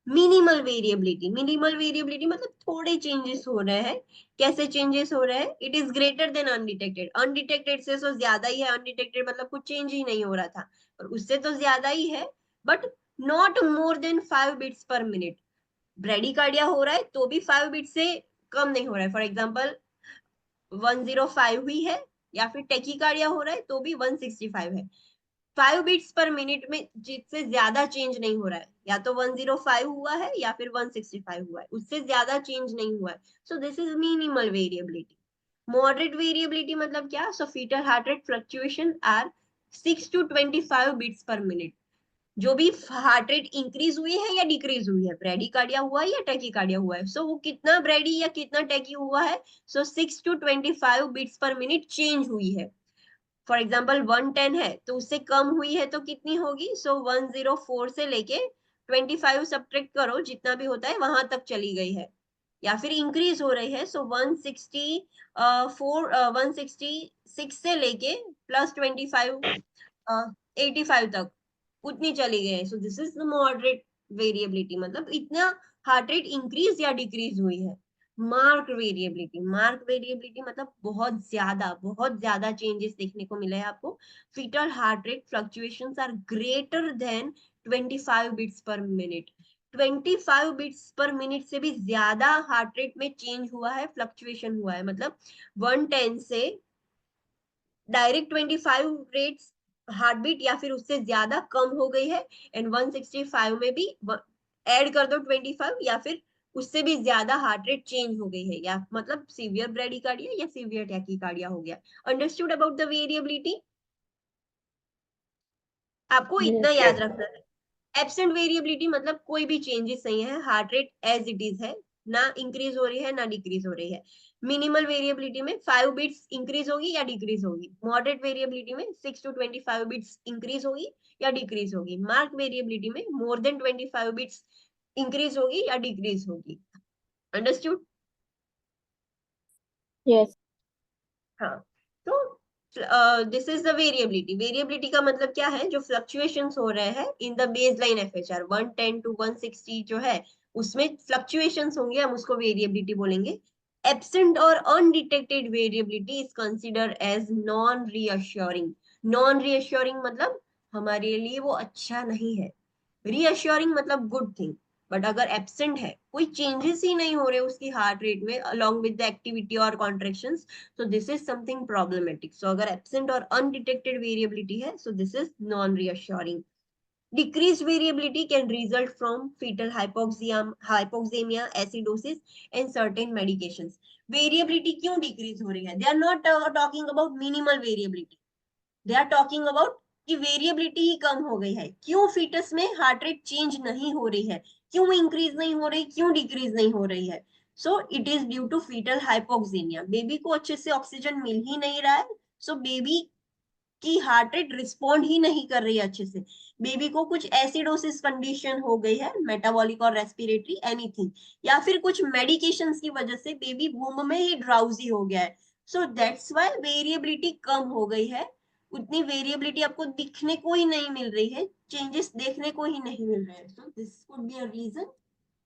मिनिमल वेरिएबिलिटी, मिनिमल वेरिएबिलिटी मतलब थोड़े चेंजेस हो रहे हैं। कैसे चेंजेस हो रहे हैं? It is greater than undetected, undetected से तो ज्यादा ही है, अनडिटेक्टेड मतलब कुछ चेंज ही नहीं हो रहा था और उससे तो ज्यादा ही है, but not more than 5 beats per minute. Bradycardia हो रहा है तो भी 5 बीट से कम नहीं हो रहा है, फॉर एग्जांपल 105 हुई है, या फिर टेकीकार्डिया हो रहा है तो भी 165 है। 5 बीट्स पर मिनट में जिससे ज्यादा चेंज नहीं हो रहा है, या तो 105 हुआ है या फिर 165 हुआ है, उससे ज्यादा चेंज नहीं हुआ है, so this is minimal variability. Moderate variability मतलब क्या? So fetal heart rate fluctuation are 6 to 25 beats per minute. जो भी हार्ट रेट इंक्रीज हुई है या डिक्रीज हुई है, ब्रेडिकार्डिया हुआ है या टैकीकार्डिया हुआ है, सो वो कितना ब्रेडी या कितना टैकी हुआ है, so 6 to 25 beats per minute change हुई है। फॉर एग्जाम्पल 110 है तो उससे कम हुई है तो कितनी होगी? सो 104 से लेके 25 सब्ट्रैक्ट करो, जितना भी होता है वहां तक चली गई है, या फिर इंक्रीज हो रही है, सो 166 से लेके प्लस 25 85 तक उतनी चली गई है, so this is the moderate variability, मतलब इतना हार्ट रेट इंक्रीज या डिक्रीज हुई है। मार्क वेरिएबिलिटी, मार्क वेरिएबिलिटी मतलब बहुत ज्यादा चेंजेस देखने को मिले हैं आपको। Fetal heart rate fluctuations are greater than 25 beats per minute. 25 beats per minute से भी ज्यादा हार्ट रेट में चेंज हुआ है, फ्लक्चुएशन हुआ है, मतलब 110 से डायरेक्ट 25 रेट्स हार्ट बीट या फिर उससे ज्यादा कम हो गई है, एंड 165 में भी ऐड कर दो 25 या फिर उससे भी ज्यादा हार्ट रेट चेंज हो गई है, या मतलब सीवियर ब्रेडिकार्डिया या सीवियर टैकीकार्डिया हो गया। Understood about the variability? आपको इतना याद रखना है। एब्सेंट वेरिएबिलिटी मतलब कोई भी चेंजेस नहीं है, heart rate as it is है, ना इंक्रीज हो रही है ना डिक्रीज हो रही है। मिनिमल वेरिएबिलिटी में 5 बीट्स इंक्रीज होगी या डिक्रीज होगी, मॉडरेट वेरिएबिलिटी में 6 to 25 बीट्स इंक्रीज होगी या डिक्रीज होगी, मार्क वेरिएबिलिटी में मोर देन 25 बीट्स इंक्रीज होगी या डिक्रीज होगी। अंडरस्टूड? यस। हाँ, तो this is the variability. Variability का मतलब क्या है? जो फ्लक्चुएशंस हो रहे हैं इन द बेसलाइन एफएचआर 110 to 160 जो है उसमें फ्लक्चुएशंस होंगे, हम उसको वेरिएबिलिटी बोलेंगे। एब्सेंट और undetected variability is consider as non reassuring. Non reassuring मतलब हमारे लिए वो अच्छा नहीं है, रीअश्योरिंग मतलब गुड थिंग। बट अगर एब्सेंट है, कोई चेंजेस ही नहीं हो रहे उसकी हार्ट रेट में अलोंग विद द एक्टिविटी और contractions, so this is something problematic. So अगर absent और undetected variability है, so this is non-reassuring. Decreased variability can result from fetal hypoxemia, acidosis, and certain medications. Variability क्यों decrease हो रही है? They are not talking about minimal variability. They are talking about कि variability ही कम हो गई है। क्यों फीटस में हार्ट रेट चेंज नहीं हो रही है, क्यों इंक्रीज नहीं हो रही, क्यों डिक्रीज नहीं हो रही है? So it is due to fetal hypoxemia. Baby को अच्छे से ऑक्सीजन मिल ही नहीं रहा है, सो बेबी की हार्ट रेट रिस्पॉन्ड ही नहीं कर रही है अच्छे से। बेबी को कुछ एसिडोसिस कंडीशन हो गई है, मेटाबॉलिक और रेस्पिरेटरी एनीथिंग, या फिर कुछ मेडिकेशंस की वजह से बेबी वूम में ही ड्राउजी हो गया है, सो दैट्स व्हाई वेरिएबिलिटी कम हो गई है। उतनी वेरिएबिलिटी आपको दिखने को ही नहीं मिल रही है, चेंजेस देखने को ही नहीं मिल रहे हैं, so this could be a reason.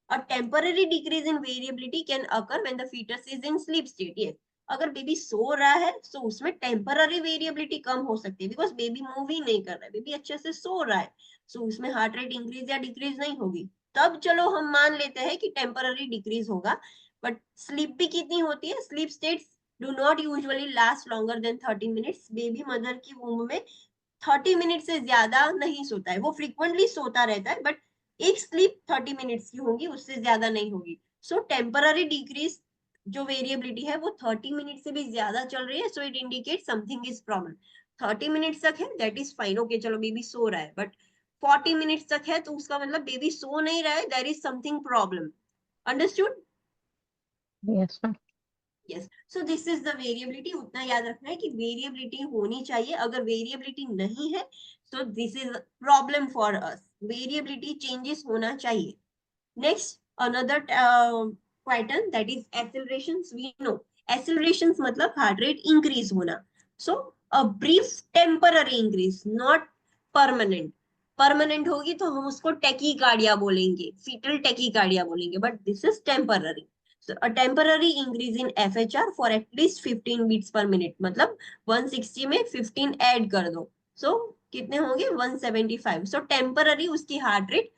A temporary decrease in variability can occur when the fetus is in sleep state. Yes, अगर बेबी सो रहा है तो उसमें टेम्पररी वेरिएबिलिटी कम हो सकती है, बिकॉज बेबी मूव ही नहीं कर रहा है, बेबी अच्छे से सो रहा है, सो उसमें हार्ट रेट इंक्रीज या डिक्रीज नहीं होगी। तब चलो हम मान लेते हैं कि टेम्पररी डिक्रीज होगा। बट स्लीप भी कितनी होती है, sleep states do not usually last longer than 30 minutes. Baby mother की वूम्ब में 30 मिनट से ज्यादा नहीं सोता है, वो फ्रिक्वेंटली सोता रहता है, बट एक स्लीप 30 मिनट्स की होगी, उससे ज्यादा नहीं होगी। सो टेम्पररी डिक्रीज जो वेरिएबिलिटी है वो 30 मिनट से भी ज्यादा चल रही है, so it indicate something is problem. 30 minutes तक है दैट इज फाइन, ओके चलो बेबी सो रहा है, बट 40 मिनट्स तक है तो उसका मतलब बेबी सो नहीं रहा है, there is something problem. Understood? Yes ma'am. Yes, so this is the variability. उतना याद रखना है कि वेरिएबिलिटी होनी चाहिए, अगर वेरिएबिलिटी नहीं है so this is a problem for us, variability changes होना चाहिए। Next, another pattern that is accelerations. We know accelerations मतलब heart rate increase होना, so a brief temporary increase, not permanent। permanent होगी तो हम उसको tachycardia बोलेंगे, fetal tachycardia बोलेंगे, but this is temporary। So a temporary increase in FHR for at least 15 beats per minute, मतलब 160 में 15 ऐड कर दो, so कितने होंगे 175। so temporary उसकी हार्ट रेट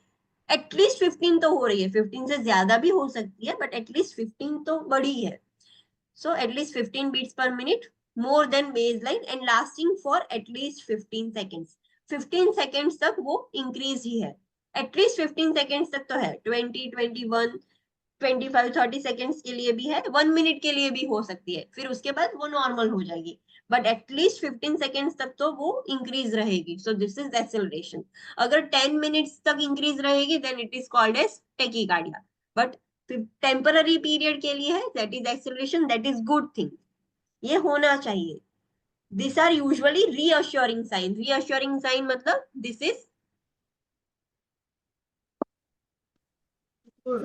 एटलीस्ट 15 तो हो रही है, 15 से ज्यादा भी हो सकती है, बट एटलीस्ट 15 तो बड़ी है। So at least 15 beats per minute more than baseline and lasting for at least 15 seconds. 15 seconds तक वो इंक्रीज ही है, एटलीस्ट 15 सेकेंड्स तक तो है, 20, 21, 25, 30 सेकेंड्स के लिए भी है, 1 मिनट के लिए भी हो सकती है, फिर उसके बाद वो नॉर्मल हो जाएगी, बट एटलीस्ट 15 सेकेंड्स तक तो वो इंक्रीज रहेगी। So this is acceleration. अगर 10 मिनट्स तक इंक्रीज रहेगी then it is called as tachycardia, but temporary period के लिए है that is acceleration, that is good thing, ये होना चाहिए। This are usually reassuring sign. Reassuring sign मतलब this is good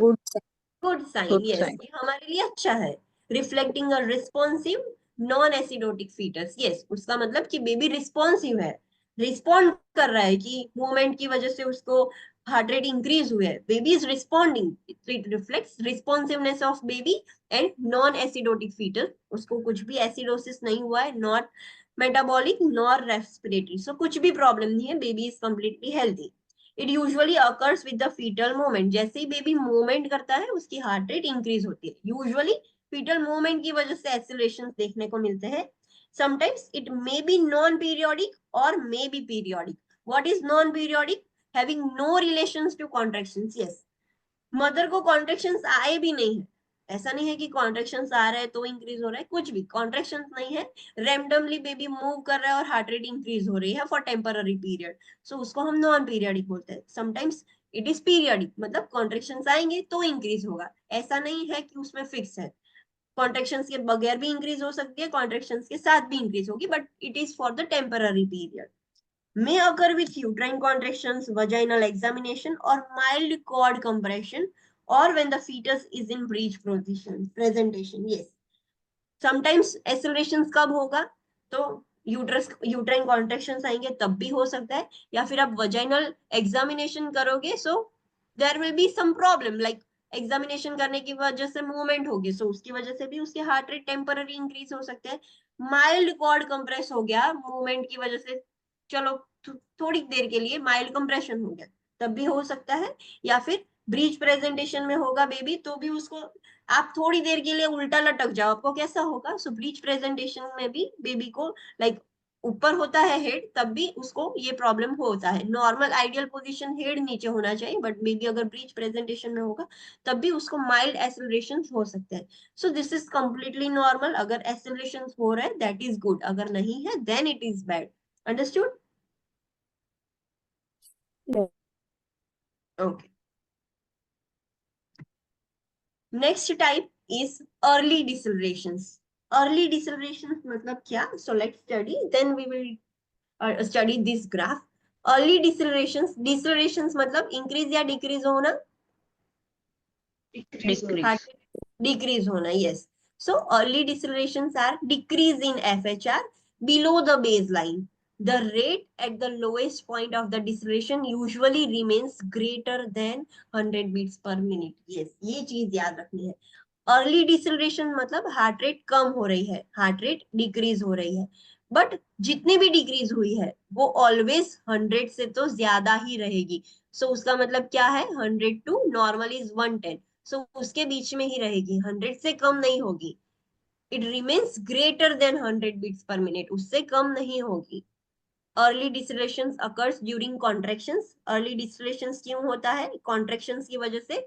good sign, good yes, sign. ये हमारे लिए अच्छा है। Reflecting a responsive non acidotic fetus, yes, उसका मतलब कि बेबी रिस्पॉन्सिव है, रिस्पॉन्ड कर रहा है कि मूवमेंट की वजह से उसको हार्ट रेट इंक्रीज हुआ है, baby is responding, it reflects responsiveness of baby and non acidotic fetus, उसको कुछ भी एसिडोसिस नहीं हुआ है, not metabolic nor respiratory, so कुछ भी प्रॉब्लम नहीं है, baby is completely healthy. It usually occurs with the fetal movement, जैसे ही बेबी मूवमेंट करता है उसकी हार्ट रेट इंक्रीज होती है। यूजुअली फीटल मूवमेंट की वजह से एक्सेलरेशन देखने को मिलते हैं। Sometimes it may be non periodic और may be periodic. What is non periodic? Having no relations to contractions. Yes, mother को कॉन्ट्रैक्शंस आए भी नहीं है, ऐसा नहीं है कि कॉन्ट्रैक्शंस आ रहा है तो इंक्रीज हो रहा है, कुछ भी कॉन्ट्रैक्शंस नहीं है, रैंडमली बेबी मूव कर रहा है और हार्ट रेट इंक्रीज हो रही है फॉर टेम्पररी पीरियड, सो उसको हम नॉन पीरियडिक बोलते हैं। समटाइम्स इट इज पीरियडिक, मतलब कॉन्ट्रैक्शंस आएंगे तो इंक्रीज होगा, ऐसा नहीं है कि उसमें फिक्स है, कॉन्ट्रैक्शंस के बगैर भी इंक्रीज हो सकती है, कॉन्ट्रैक्शंस के साथ भी इंक्रीज होगी, but it is for the temporary period. May occur with uterine contractions, vaginal examination, or mild cord compression, or when the fetus is in breech position, presentation. Yes. Sometimes accelerations कब होगा? तो uterine contractions आएंगे तब भी हो सकता है, या फिर आप वजाइनल एग्जामिनेशन करोगे, so there will be some problem, like examination करने की वजह से मूवमेंट होगी, सो उसकी वजह से भी उसके हार्ट रेट टेम्पररी इंक्रीज हो सकते हैं। माइल्ड कॉर्ड कंप्रेस हो गया मूवमेंट की वजह से, चलो थोड़ी देर के लिए माइल्ड कंप्रेशन हो गया, तब भी हो सकता है। या फिर ब्रीच प्रेजेंटेशन में होगा बेबी तो भी उसको, आप थोड़ी देर के लिए उल्टा लटक जाओ, आपको कैसा होगा? सो ब्रीच प्रेजेंटेशन में भी बेबी को लाइक ऊपर होता है हेड, तब भी उसको ये प्रॉब्लम होता है। नॉर्मल आइडियल पोजीशन हेड नीचे होना चाहिए, बट बेबी अगर ब्रीच प्रेजेंटेशन में होगा तब भी उसको माइल्ड एसिलरेशन हो सकते हैं। So this is completely normal, अगर एसिलरेशन हो रहा है दैट इज गुड, अगर नहीं है then it is bad. Understood? Okay, next type is early decelerations. Early decelerations मतलब क्या? So let's study, then we will study this graph. Early decelerations, decelerations मतलब इंक्रीज या डिक्रीज होना, डिक्रीज। decrease होना, yes. So early decelerations are decrease in FHR below the baseline. The rate at the lowest point of the deceleration usually remains greater than 100 beats per minute. Yes, ये चीज याद रखनी है। Early deceleration मतलब heart rate कम हो रही है, heart rate decrease हो रही है, बट जितनी भी डिक्रीज हुई है वो ऑलवेज 100 से तो ज्यादा ही रहेगी। सो उसका मतलब क्या है 100 टू नॉर्मल इज 110, सो उसके बीच में ही रहेगी, 100 से कम नहीं होगी। It remains greater than 100 beats per minute, उससे कम नहीं होगी। Early deceleration occurs during contractions, early deceleration क्यों होता है, कॉन्ट्रेक्शंस की वजह से।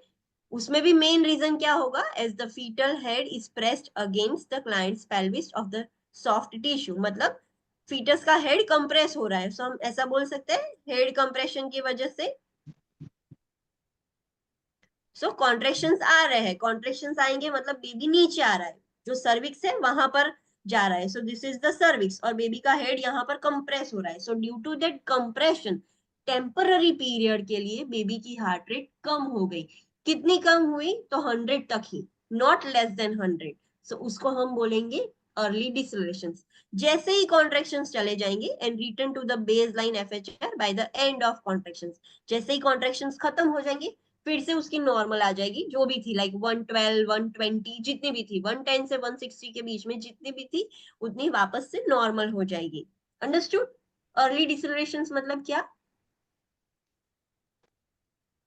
उसमें भी मेन रीजन क्या होगा, as the fetal head is pressed against the client's pelvis of the soft tissue, मतलब फीटस का हेड कंप्रेस हो रहा है, सो हम ऐसा बोल सकते हैं हेड कंप्रेशन की वजह से। सो कॉन्ट्रेक्शंस आ रहे हैं, कॉन्ट्रेक्शंस आएंगे मतलब बेबी नीचे आ रहा है, जो सर्विक्स है वहां पर जा रहा है, so this is the cervix, और बेबी का हेड यहाँ पर कंप्रेस हो रहा है। So due to that compression temporary period के लिए बेबी की हार्ट रेट कम हो गई। कितनी कम हुई, तो 100 तक ही, नॉट लेस देन 100। सो उसको हम बोलेंगे अर्ली डिसलेशन। जैसे ही कॉन्ट्रेक्शंस चले जाएंगे and return to the baseline FHR by the end of contractions, जैसे ही कॉन्ट्रेक्शंस खत्म हो जाएंगे फिर से उसकी नॉर्मल आ जाएगी, जो भी थी, लाइक 112 120 जितनी भी थी, 110 से 160 के बीच में जितनी भी थी उतनी वापस से नॉर्मल हो जाएगी। अंडरस्टूड। अर्ली डिसलरेशन मतलब क्या,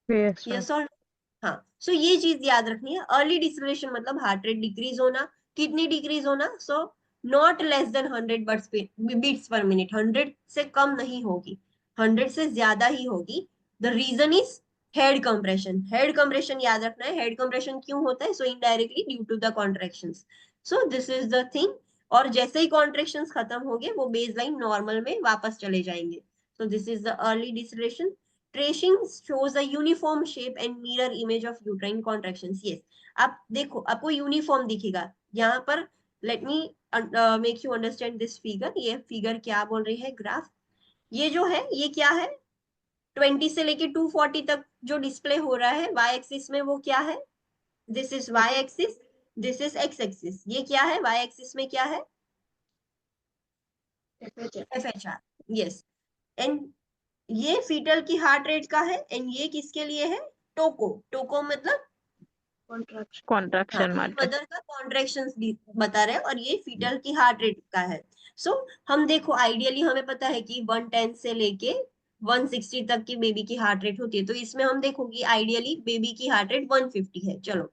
यस मैम। यस और हाँ। सो ये चीज याद रखनी है, अर्ली डिसलेशन मतलब हार्ट रेट डिक्रीज होना। कितनी डिक्रीज होना, so not less than 100 beats per minute, 100 से कम नहीं होगी, 100 से ज्यादा ही होगी। The reason is head compression, head compression याद रखना है, हेड कंप्रेशन क्यों होता है, so indirectly due to the contractions. So this is the thing, और जैसे ही कॉन्ट्रेक्शंस खत्म हो गए वो बेस लाइन नॉर्मल में वापस चले जाएंगे। So this is the early deceleration. Tracing shows a uniform shape and mirror image of uterine contractions. Yes, आप देखो आपको यूनिफॉर्म दिखेगा यहाँ पर। Let me make you understand this figure. ये फिगर क्या बोल रही है, ग्राफ ये जो है ये क्या है, 20 से लेके 240 तक जो डिस्प्ले हो रहा है वाई एक्सिस में, वो क्या है, this is Y axis, this is X axis. ये क्या है, वाई एक्सिस में क्या है, एफएचआर। यस, एंड ये फीटल की हार्ट रेट का है, एंड ये किसके लिए है, टोको, टोको मतलब कॉन्ट्रैक्शन। हाँ, कॉन्ट्रैक्शन ये माटे। मदर का कॉन्ट्रेक्शंस बता रहे हैं और ये फीटल की हार्ट रेट का है। सो हम देखो आइडियली हमें पता है कि 110 से लेके 160 तक की बेबी की हार्ट रेट होती है, तो इसमें हम देखो कि आइडियली बेबी की हार्ट रेट 150 है। चलो,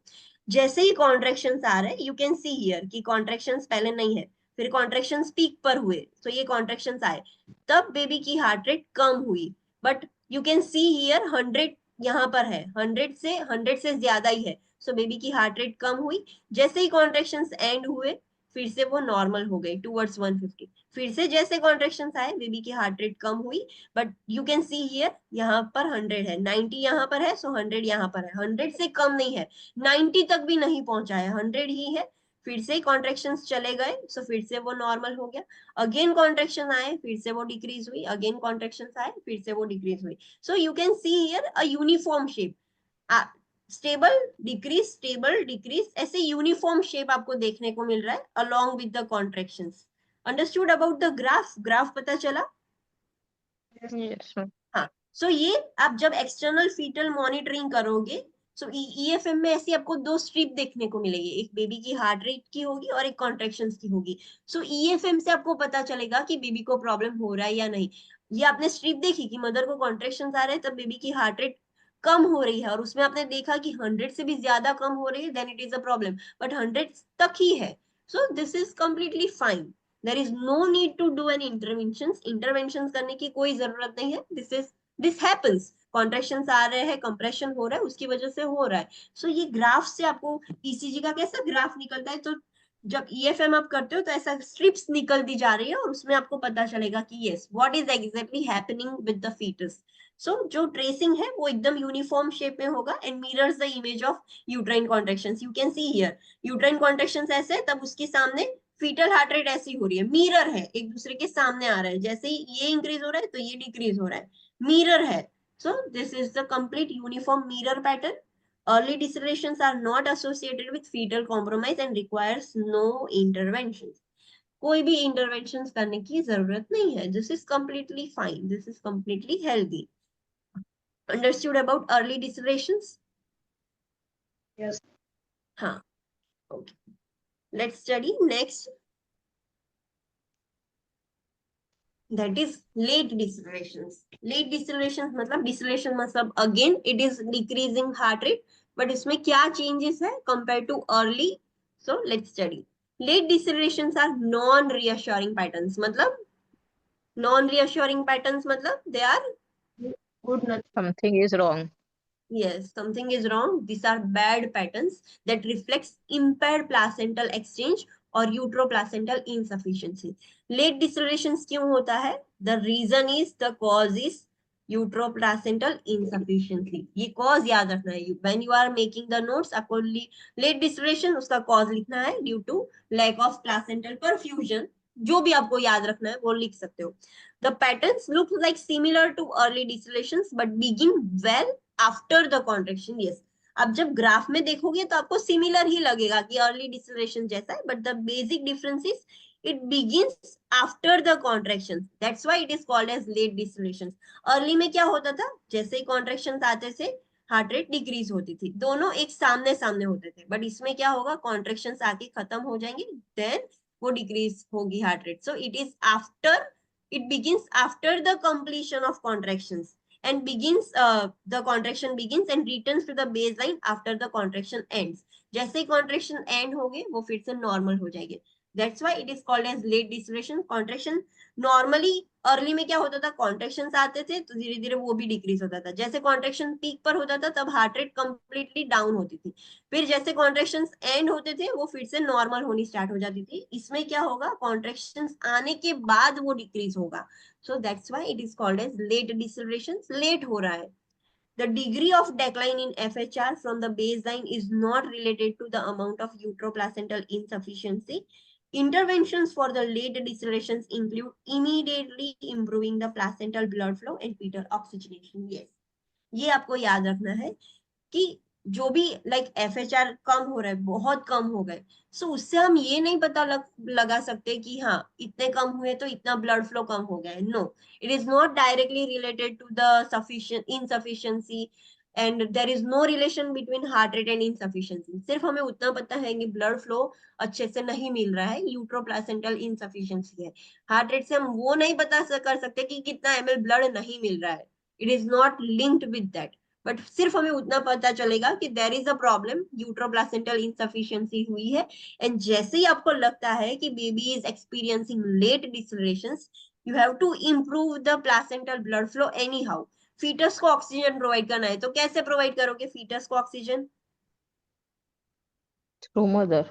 जैसे ही कॉन्ट्रेक्शंस आ रहे हैं, यू कैन सी हियर कि कॉन्ट्रेक्शंस पहले नहीं है, फिर कॉन्ट्रेक्शंस पीक पर हुए, तो ये कॉन्ट्रेक्शंस आए, तब बेबी की हार्ट रेट कम हुई। But you can see here 100 यहाँ पर है, 100 से ज्यादा ही है, सो बेबी की हार्ट रेट कम हुई। जैसे ही कॉन्ट्रेक्शंस एंड हुए फिर से वो नॉर्मल हो गई टूवर्ड्स 150। फिर से जैसे कॉन्ट्रेक्शंस आए बेबी की हार्ट रेट कम हुई, but you can see here यहाँ पर 100 है, 90 यहाँ पर है, सो 100 यहाँ पर है, 100 से कम नहीं है, 90 तक भी नहीं पहुंचा है, 100 ही है। फिर से कॉन्ट्रेक्शंस चले गए, सो फिर से वो नॉर्मल हो गया। अगेन कॉन्ट्रेक्शन आए, फिर से वो डिक्रीज हुई, अगेन कॉन्ट्रेक्शंस आए, फिर से वो डिक्रीज हुई। So you can see here a uniform shape, stable decrease stable decrease, ऐसे यूनिफॉर्म शेप आपको देखने को मिल रहा है along with the contractions. Understood about the graph, graph पता चला। Yes ma'am. हाँ, सो ये आप जब एक्सटर्नल फीटल मॉनिटरिंग करोगे, सो ईएफएम में ऐसी आपको दो स्ट्रिप देखने को मिलेगी, एक बेबी की हार्ट रेट की होगी और एक कॉन्ट्रेक्शंस की होगी। सो ईएफएम से आपको पता चलेगा कि बेबी को प्रॉब्लम हो रहा है या नहीं। ये आपने स्ट्रिप देखी कि मदर को कॉन्ट्रेक्शंस आ रहे हैं तब बेबी की हार्ट रेट कम हो रही है, और उसमें आपने देखा कि 100 से भी ज्यादा कम हो रही है, then it is a problem, but 100 तक ही है। So this is completely fine, there is no need to do any intervention करने की कोई जरूरत नहीं है। दिस हैपेंस, कॉन्ट्रैक्शंस आ रहे हैं, कंप्रेशन हो रहा है, उसकी वजह से हो रहा है। सो ये ग्राफ से आपको ईसीजी का कैसा ग्राफ निकलता है, तो जब ईएफएम आप करते हो तो ऐसा स्ट्रिप्स निकलती जा रही है और उसमें आपको पता चलेगा कि yes what is exactly happening with the fetus. So जो ट्रेसिंग है वो एकदम यूनिफॉर्म शेप में होगा and mirrors the image of uterine contractions. You can see here uterine contractions ऐसे, तब उसके सामने फीटल हार्ट रेट ऐसी हो रही है, मिरर है, एक दूसरे के सामने आ रहा है, जैसे ही ये इंक्रीज हो रहा है तो ये डिक्रीज हो रहा है, mirror है। So this is the complete uniform mirror pattern. Early decelerations are not associated with fetal compromise and requires no interventions. कोई भी interventions करने की जरूरत नहीं है. This is completely fine. This is completely healthy. Understood about early decelerations? Yes. हाँ, okay. Let's study next. that is late decelerations. Late decelerations मतलब deceleration मतलब again it is decreasing heart rate, but इसमें क्या changes है compared to early? So let's study. Late decelerations are non reassuring patterns. मतलब non reassuring patterns मतलब they are, Good nothing. Something is wrong. yes, something is wrong. These are bad patterns that reflects impaired placental exchange or uteroplacental insufficiency. Late decelerations क्यों होता है? The reason is, the cause is uteroplacental insufficiency. ये cause याद रखना है. When you are making the notes, आपको late deceleration उसका cause लिखना है due to lack of placental perfusion. जो भी आपको याद रखना है वो लिख सकते हो. The patterns look like similar to early decelerations but begin well after the contraction. Yes, अब जब ग्राफ में देखोगे तो आपको सिमिलर ही लगेगा कि अर्ली डिसलेशन जैसा है, but the basic difference is it begins after the contraction. That's why it is called as late deceleration. Early में क्या होता था, जैसे ही कॉन्ट्रेक्शन आते थे हार्ट रेट डिक्रीज होती थी, दोनों एक सामने सामने होते थे. बट इसमें क्या होगा, कॉन्ट्रेक्शन आके खत्म हो जाएंगे, देन वो डिक्रीज होगी heart rate. So it is after, it begins after the completion of contractions and begins the contraction begins and returns to the baseline after the contraction ends. जैसे ही contraction end हो गए वो फिर से normal हो जाएंगे. That's why it is called as late deceleration. Contraction normally early में क्या होता था, contractions आते थे तो धीरे धीरे वो भी decrease होता था. जैसे contraction peak पर होता था तब heart rate completely down होती थी, फिर जैसे contractions end होते थे वो फिर से normal होनी start हो जाती थी. इसमें क्या होगा, contractions आने के बाद वो decrease होगा. So that's why it is called as late deceleration. Late हो रहा है. The degree of decline in FHR from the baseline is not related to the amount of uteroplacental insufficiency. Interventions for the late decelerations include immediately improving the placental blood flow and fetal oxygenation. Yes, ये आपको याद रखना है कि जो भी like FHR कम हो रहा है, बहुत कम हो गए, सो उससे हम ये नहीं पता लगा सकते कि हाँ इतने कम हुए तो इतना ब्लड फ्लो कम हो गया है. No, it is not directly related to the insufficiency and there is no relation between heart rate and insufficiency. सिर्फ हमें उतना पता है कि ब्लड फ्लो अच्छे से नहीं मिल रहा है, यूट्रोप्लासेंटल insufficiency है. हार्ट रेट से हम वो नहीं पता कर सकते कि कितना ml ब्लड नहीं मिल रहा है. It is not linked with that, but सिर्फ हमें उतना पता चलेगा कि there is a problem, uteroplacental insufficiency हुई है. एंड जैसे ही आपको लगता है कि baby is experiencing late decelerations, you have to improve the placental blood flow anyhow. Fetus को ऑक्सीजन प्रोवाइड करना है तो कैसे प्रोवाइड करोगे फीटस को ऑक्सीजन? Through mother.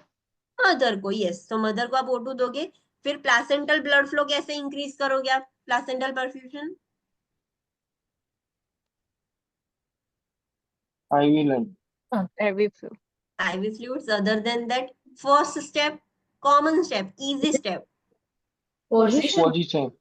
मदर को. यस, तो मदर को आप O2 दोगे. फिर प्लासेंटल ब्लड फ्लो कैसे इंक्रीज करोगे आप, placental perfusion? IV line. Every few. IV fluids. Other than that, first step, common step, easy step, Position. Position.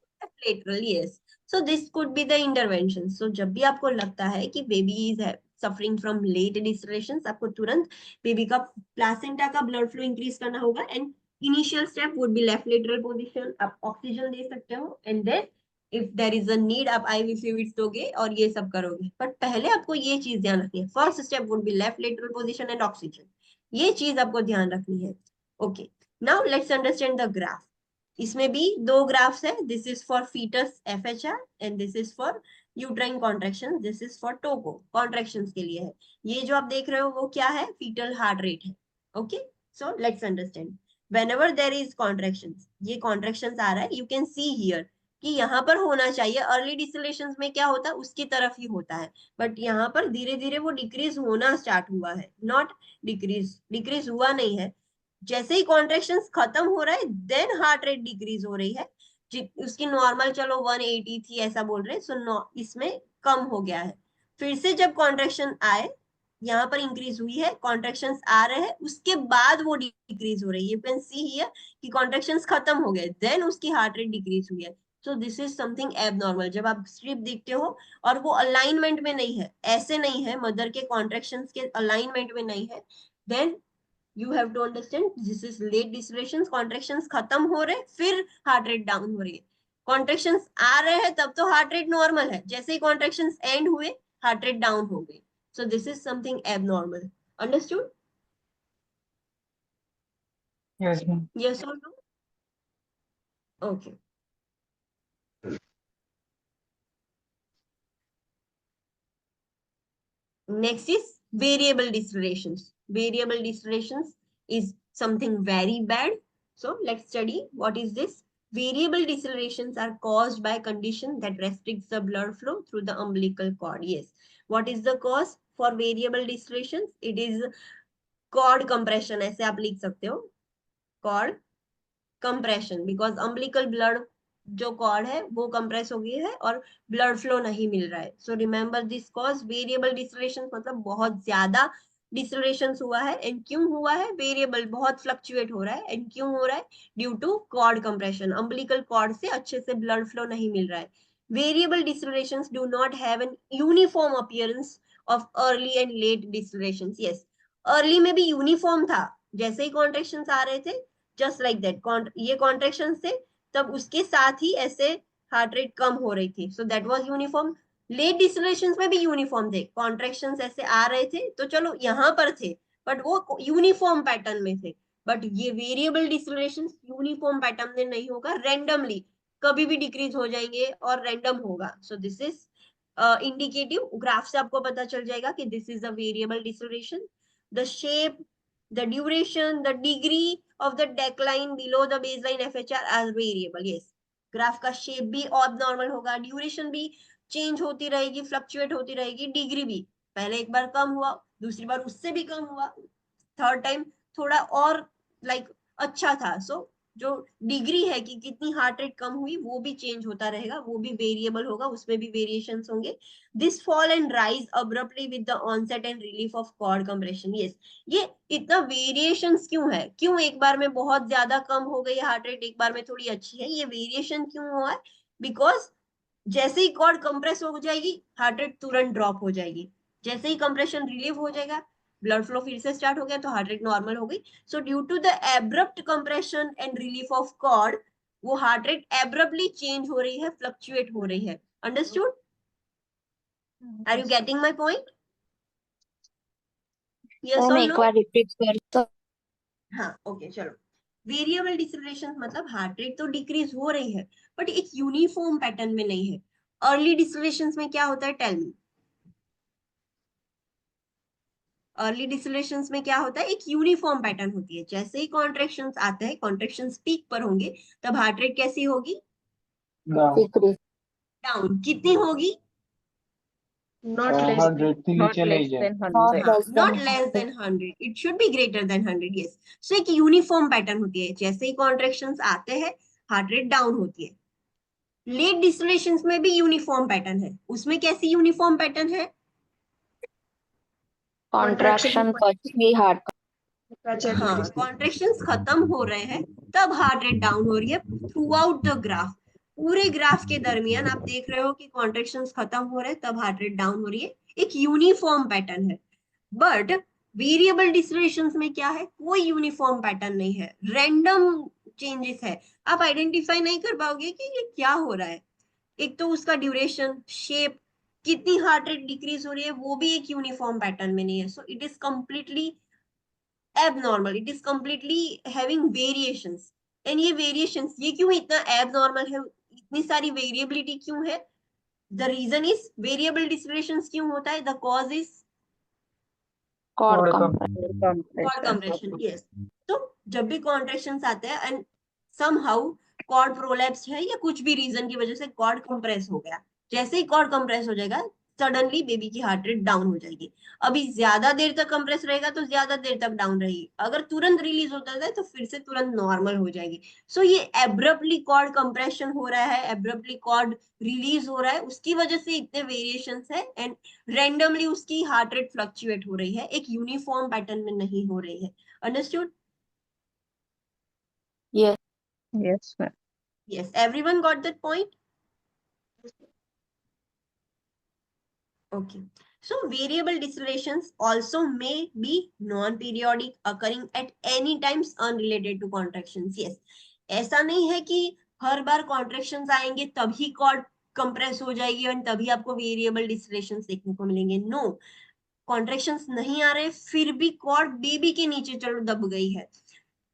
lateral. Yes, so this could be the intervention. So जब भी आपको लगता है कि baby is suffering from late decelerations, आपको तुरंत baby का placenta का ब्लड फ्लो इंक्रीज करना होगा. And initial step would be left lateral position. आप ऑक्सीजन दे सकते हो and then if there is a need आप IV फ्लूइड्स दोगे और ये सब करोगे. बट पहले आपको ये चीज ध्यान रखनी है, first step would be left lateral position and oxygen. ये चीज आपको ध्यान रखनी है. Okay, now let's understand the graph. इसमें भी दो ग्राफ्स है. This is for fetus FHR and this is for uterine contraction. This is for toco contractions के लिए है. ये जो आप देख रहे हो वो क्या है, फीटल हार्ट रेट है. Okay, so let's understand. whenever there is contractions, ये contractions आ रहा है, you can see here कि यहाँ पर होना चाहिए. अर्ली डिसलेशंस में क्या होता है, उसकी तरफ ही होता है, बट यहाँ पर धीरे धीरे वो डिक्रीज होना स्टार्ट हुआ है, नॉट डिक्रीज हुआ नहीं है. जैसे ही कॉन्ट्रेक्शंस खत्म हो रहा है देन हार्ट रेट डिक्रीज हो रही है. उसकी नॉर्मल चलो 180 थी ऐसा बोल रहे हैं, सो इसमें कम हो गया है. फिर से जब कॉन्ट्रेक्शन आए, यहाँ पर इंक्रीज हुई है, कॉन्ट्रेक्शंस आ रहे हैं, उसके बाद वो डिक्रीज हो रही है. यू कैन सी हियर कि कॉन्ट्रेक्शंस खत्म हो गए देन उसकी हार्ट रेट डिक्रीज हुई है. So this is something abnormal. जब आप स्ट्रिप देखते हो और वो अलाइनमेंट में नहीं है, ऐसे नहीं है, मदर के कॉन्ट्रेक्शंस के अलाइनमेंट में नहीं है, then you have to understand this is late deceleration. Contractions खत्म हो रहे फिर हार्ट रेट डाउन हो रही है. कॉन्ट्रेक्शंस आ रहे हैं तब तो हार्ट रेट नॉर्मल है, जैसे ही कॉन्ट्रेक्शंस एंड हुए हार्ट रेट डाउन हो गई. सो this is something abnormal. Understood? Yes, ma'am. Yes or no? Okay. Next is variable decelerations. Variable decelerations is something very bad. So let's study what is this. Variable decelerations are caused by condition that restricts the blood flow through the umbilical cord. Yes. What is the cause for variable decelerations? It is cord compression. ऐसे आप लिख सकते हो, cord compression, because umbilical blood जो cord है वो compress हो गई है और ब्लड फ्लो नहीं मिल रहा है. So remember this cause variable deceleration, मतलब बहुत ज्यादा डिसलेशन हुआ है. एंड क्यों हुआ है? वेरिएबल, बहुत फ्लक्चुएट हो रहा है. एंड क्यों हो रहा है? Due to cord compression. Umbilical cord से अच्छे से ब्लड फ्लो नहीं मिल रहा है. Variable decelerations do not have an uniform appearance of early and late decelerations. Yes, early में भी यूनिफॉर्म था, जैसे ही कॉन्ट्रेक्शंस आ रहे थे जस्ट लाइक दैट, ये कॉन्ट्रेक्शन से तब उसके साथ ही ऐसे हार्ट रेट कम हो रही थी. So that was uniform. Late decelerations में भी यूनिफॉर्म थे, कॉन्ट्रेक्शंस ऐसे आ रहे थे तो चलो यहाँ पर थे, बट वो यूनिफॉर्म पैटर्न में थे. बट ये वेरिएबल डिसलेशंस यूनिफॉर्म पैटर्न में नहीं होगा, रैंडमली कभी भी डिक्रीज हो जाएंगे और रैंडम होगा. So this is indicative. Graph से आपको पता चल जाएगा कि this is a variable deceleration. The shape, the duration, the degree of the decline below the baseline FHR as variable. Yes, graph का शेप भी abnormal होगा, ड्यूरेशन भी चेंज होती रहेगी, फ्लक्चुएट होती रहेगी, डिग्री भी, पहले एक बार कम हुआ, दूसरी बार उससे भी कम हुआ, थर्ड टाइम थोड़ा और लाइक अच्छा था. सो जो डिग्री है कि कितनी हार्ट रेट कम हुई वो भी चेंज होता रहेगा, वो भी वेरिएबल होगा, उसमें भी वेरिएशंस होंगे. This fall and rise abruptly with the onset and relief of cord compression. Yes, ये इतना वेरिएशंस क्यों है? क्यों एक बार में बहुत ज्यादा कम हो गई हार्ट रेट, एक बार में थोड़ी अच्छी है? ये वेरिएशन क्यों हुआ है? बिकॉज जैसे ही कॉर्ड कंप्रेस हो जाएगी हार्ट रेट तुरंत ड्रॉप हो जाएगी, जैसे ही कंप्रेशन रिलीव हो जाएगा ब्लड फ्लो फिर से स्टार्ट हो गया तो हार्ट रेट नॉर्मल हो गई. So due to the abrupt compression and relief of cord वो हार्ट रेट एब्रप्टली चेंज हो रही है, फ्लक्चुएट हो रही है. Understood? Are you getting my point? Yes और एक नो? बार रिपीट कर तो. हाँ, ओके, चलो. वेरिएबल डिसलेशन मतलब हार्ट रेट तो डिक्रीज हो रही है बट एक यूनिफॉर्म पैटर्न में नहीं है. अर्ली डिसलेशन में क्या होता है? Tell me. अर्ली डिसलेशन में क्या होता है? एक यूनिफॉर्म पैटर्न होती है. जैसे ही कॉन्ट्रेक्शंस आते हैं, कॉन्ट्रेक्शंस पीक पर होंगे, तब हार्ट रेट कैसी होगी? डाउन. डिक्रीज. डाउन. कितनी होगी? Not less 100 से Not नीचे less नहीं जाए. than not 100. Less not than less than 100. It should be greater than 100. Yes. So एक यूनिफॉर्म पैटर्न होती है, जैसे ही कॉन्ट्रेक्शंस आते हैं हार्ट रेट डाउन होती है. लेट डिसलेशन में भी यूनिफॉर्म पैटर्न है. उसमें कैसी यूनिफॉर्म पैटर्न है? कॉन्ट्रैक्शन પછી हार्ट. हाँ, कॉन्ट्रेक्शंस खत्म हो रहे हैं तब हार्ट रेट डाउन हो रही है. थ्रू आउट द ग्राफ, पूरे ग्राफ के दरमियान आप देख रहे हो कि कॉन्ट्रेक्शंस खत्म हो रहे हैं तब हार्ट रेट डाउन हो रही है. एक यूनिफॉर्म पैटर्न है. बट वेरिएबल डिसलेशंस में क्या है? कोई यूनिफॉर्म पैटर्न नहीं है, रैंडम चेंजेस है. आप आइडेंटिफाई नहीं कर पाओगे कि ये क्या हो रहा है. एक तो उसका ड्यूरेशन, शेप, कितनी हार्ट रेट डिक्रीज हो रही है, वो भी एक यूनिफॉर्म पैटर्न में नहीं है. So it is completely abnormal, it is completely having variations. and ये variations, ये क्यों इतना abnormal है, इतनी सारी variability क्यों है? the reason is variable dislocations क्यों होता है? the cause is cord Cord कंप्रेशन. cord compression. yes. तो जब भी contractions आते हैं and somehow cord prolapse है या कुछ भी reason की वजह से cord compress हो गया, जैसे ही cord compress हो जाएगा सडनली बेबी की हार्ट रेट डाउन हो जाएगी. अभी ज्यादा देर तक कंप्रेस रहेगा तो ज्यादा देर तक डाउन रहेगी, अगर तुरंत रिलीज होता है तो फिर से तुरंत नॉर्मल हो जाएगी. सो ये एब्रप्टली कॉर्ड कंप्रेशन हो रहा है, एब्रप्टली कॉर्ड रिलीज हो रहा है, उसकी वजह से इतने वेरिएशंस है एंड रैंडमली उसकी हार्ट रेट फ्लक्चुएट हो रही है, एक यूनिफॉर्म पैटर्न में नहीं हो रही है. Understood? Yes. Yes, ma'am. yes, everyone got that point? Okay. So variable decelerations also may be non-periodic, occurring at any times unrelated to contractions. Yes. ऐसा नहीं है कि हर बार कॉन्ट्रेक्शंस आएंगे तभी कॉर्ड कंप्रेस हो जाएगी और तभी आपको वेरिएबल डिसलेशंस देखने को मिलेंगे. नो, कॉन्ट्रेक्शंस नहीं आ रहे फिर भी कॉर्ड बेबी के नीचे चलो दब गई है,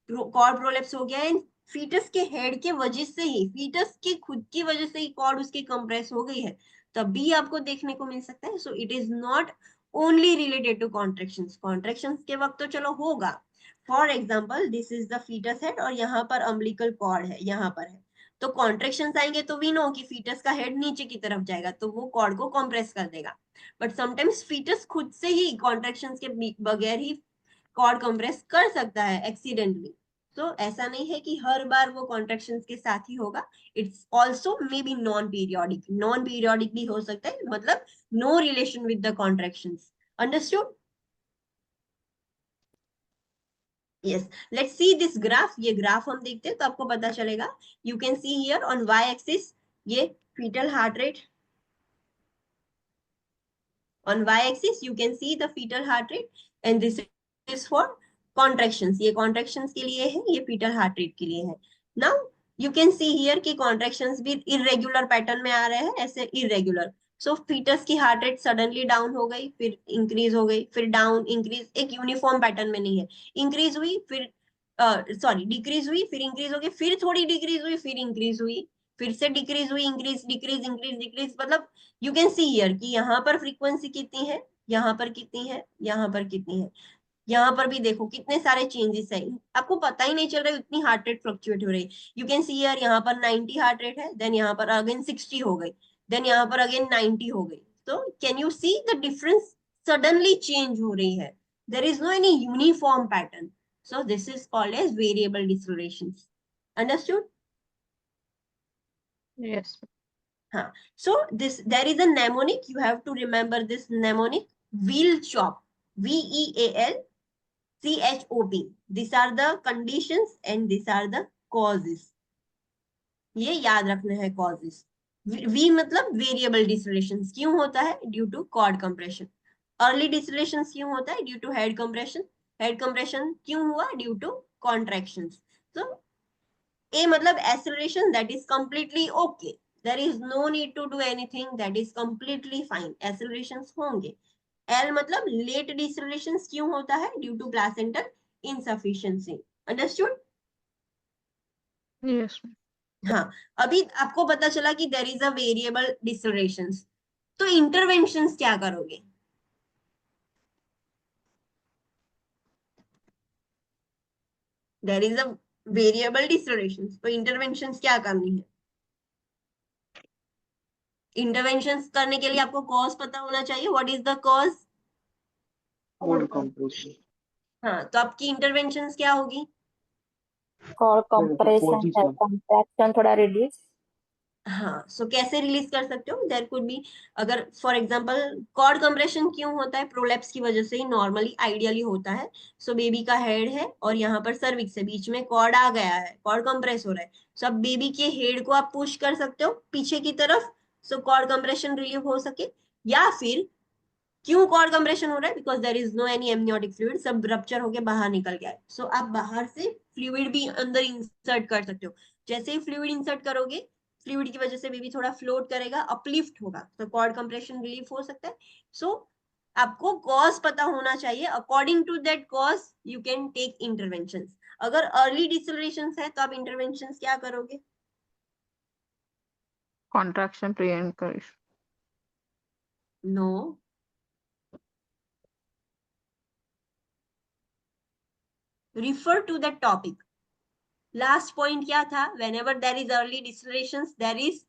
कॉर्ड प्रोलेप्स हो गया है, फीटस के हेड के वजह से ही, फीटस की खुद की वजह से ही कॉर्ड उसकी कंप्रेस हो गई है, तभी आपको देखने को मिल सकता है. So it is not only related to contractions. Contractions के वक्त तो चलो होगा। For example this is the fetus head और यहाँ पर अम्बिलिकल कॉर्ड है, यहाँ पर है, तो कॉन्ट्रेक्शंस आएंगे तो वी नो कि फीटस का हेड नीचे की तरफ जाएगा, तो वो कॉर्ड को कॉम्प्रेस कर देगा। बट समटाइम्स फीटस खुद से ही कॉन्ट्रेक्शंस के बगैर ही कॉर्ड कंप्रेस कर सकता है एक्सीडेंटली। तो ऐसा नहीं है कि हर बार वो कॉन्ट्रेक्शंस के साथ ही होगा। It's also may be non periodic, non periodic भी हो सकता है, मतलब no relation with the contractions. Understood? Yes, let's see this graph. ये ग्राफ हम देखते हैं तो आपको पता चलेगा। You can see here on Y axis ये fetal heart rate, on y-axis you can see the fetal heart rate and this is for contractions। ये contractions के लिए है, ये fetal heart rate के लिए है। now you can see here कि contractions भी irregular pattern में आ रहे हैं, ऐसे irregular। so fetus की heart rate suddenly down हो गई, फिर increase हो गई, फिर down increase, एक uniform pattern में नहीं है। increase हुई, फिर सॉरी डिक्रीज हुई, फिर इंक्रीज हो गई, फिर थोड़ी डिक्रीज हुई, फिर इंक्रीज हुई, फिर से डिक्रीज हुई, इंक्रीज डिक्रीज इंक्रीज डिक्रीज। मतलब यू कैन सी हियर कि यहाँ पर फ्रीक्वेंसी कितनी है, यहाँ पर कितनी है, यहाँ पर कितनी है, यहाँ पर भी देखो कितने सारे चेंजेस है। आपको पता ही नहीं चल रहा है इतनी हार्ट रेट फ्लक्चुएट हो रही है। यू कैन सी हियर यहाँ पर 90 हार्ट रेट है, देन यहाँ पर अगेन 60 हो गई, देन यहाँ पर अगेन 90 हो गई। तो can you see the difference suddenly change हो रही है। There is no any uniform pattern, so this is called as variable decelerations। understood? Yes. हाँ, so this there is a mnemonic, you have to remember this mnemonic, wheel chop, VEALCHOP, these are the conditions and these are the causes। ये याद रखना है causes। V मतलब variable decelerations क्यों होता है, due to cord compression। early decelerations क्यों होता है, due to head compression। head compression क्यों हुआ, due to contractions। so A मतलब acceleration that is completely okay, there is no need to do anything, that is completely fine, accelerations होंगे। L मतलब late decelerations क्यों होता है, due to placental insufficiency। understood? Yes. हाँ, अभी आपको पता चला कि there is a variable decelerations, तो interventions क्या करोगे? there is a variable decelerations, तो interventions क्या करनी है? इंटरवेंशंस करने के लिए आपको कॉज पता होना चाहिए। What is the cause? Cord compression. हाँ, तो आपकी इंटरवेंशंस क्या होगी? Cord compression, position. कॉन्ट्रैक्शन थोड़ा रिड्यूस। हाँ, सो कैसे रिलीज कर सकते हो? देयर कुड बी, अगर फॉर एग्जांपल कॉर्ड कंप्रेशन क्यों होता है, प्रोलैप्स की वजह से ही नॉर्मली आइडियली होता है। सो बेबी का हेड है और यहाँ पर सर्विक्स है, बीच में कॉर्ड आ गया है, कॉर्ड कंप्रेस हो रहा है। सो अब बेबी के हेड को आप पुश कर सकते हो पीछे की तरफ, सो कॉर्ड कंप्रेशन रिलीव हो सके। या फिर क्यों कॉर्ड कंप्रेशन हो रहा है, because there is no any amniotic fluid, सब रप्चर होके बाहर निकल गया है। सो आप बाहर से फ्लूइड भी अंदर इंसर्ट कर सकते हो। जैसे ही फ्लूइड इंसर्ट करोगे, फ्लूइड की वजह से बेबी थोड़ा फ्लोट करेगा, अपलिफ्ट होगा, तो कॉर्ड कंप्रेशन रिलीफ हो सकता है। सो आपको कॉज पता होना चाहिए, according to that cause you can take intervention. अगर अर्ली डिसेलरेशन है तो आप इंटरवेंशन क्या करोगे? Contraction prevent करिश। No, refer to the topic। Last point क्या था? whenever there is early decelerations there is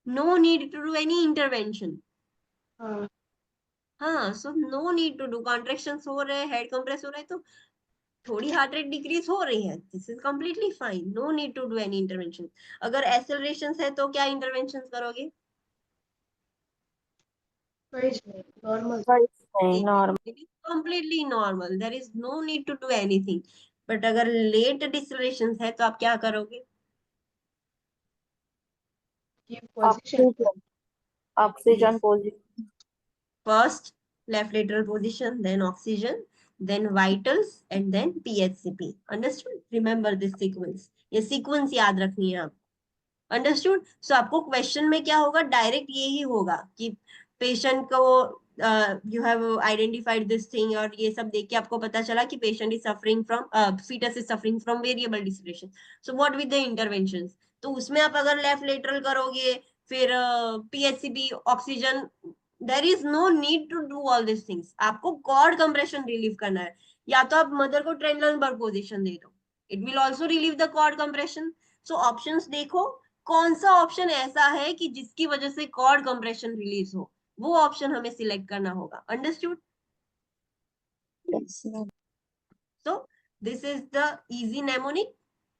no need to do any intervention। हाँ, so no need to do, contractions हो रहे हैं, head compress हो रहा है, तो थोड़ी हार्ट रेट डिक्रीज हो रही है, this is completely fine, no need to do any intervention. अगर एक्सेलरेशंस है तो क्या इंटरवेंशंस करोगे? Normal. Normal. It is completely normal, there is no need to do anything. But अगर लेट डिसेलरेशंस है तो आप क्या करोगे? Oxygen, oxygen position. First left lateral position, then oxygen, then vitals and then PHCP। understood? remember this sequence, ये sequence याद रखनी है आप। understood? so आपको क्वेश्चन में क्या होगा, डायरेक्ट यही होगा कि पेशेंट को you have identified this thing, और ये सब देख के आपको पता चला कि patient is suffering from fetus is suffering from variable deceleration. So what with the interventions? तो उसमें आप अगर लेफ्ट लेटरल करोगे फिर PHCP, oxygen, there is no need to do all this things. आपको कॉर्ड कंप्रेशन रिलीव करना है, या तो आप मदर को ट्रेनलनबर्ग पोजीशन दे दो, it will also relieve the cord compression. So options देखो कौन सा ऑप्शन ऐसा है कि जिसकी वजह से कॉर्ड कंप्रेशन रिलीज हो, वो ऑप्शन हमें सिलेक्ट करना होगा। Understood? Yes, ma'am. So this is the easy mnemonic.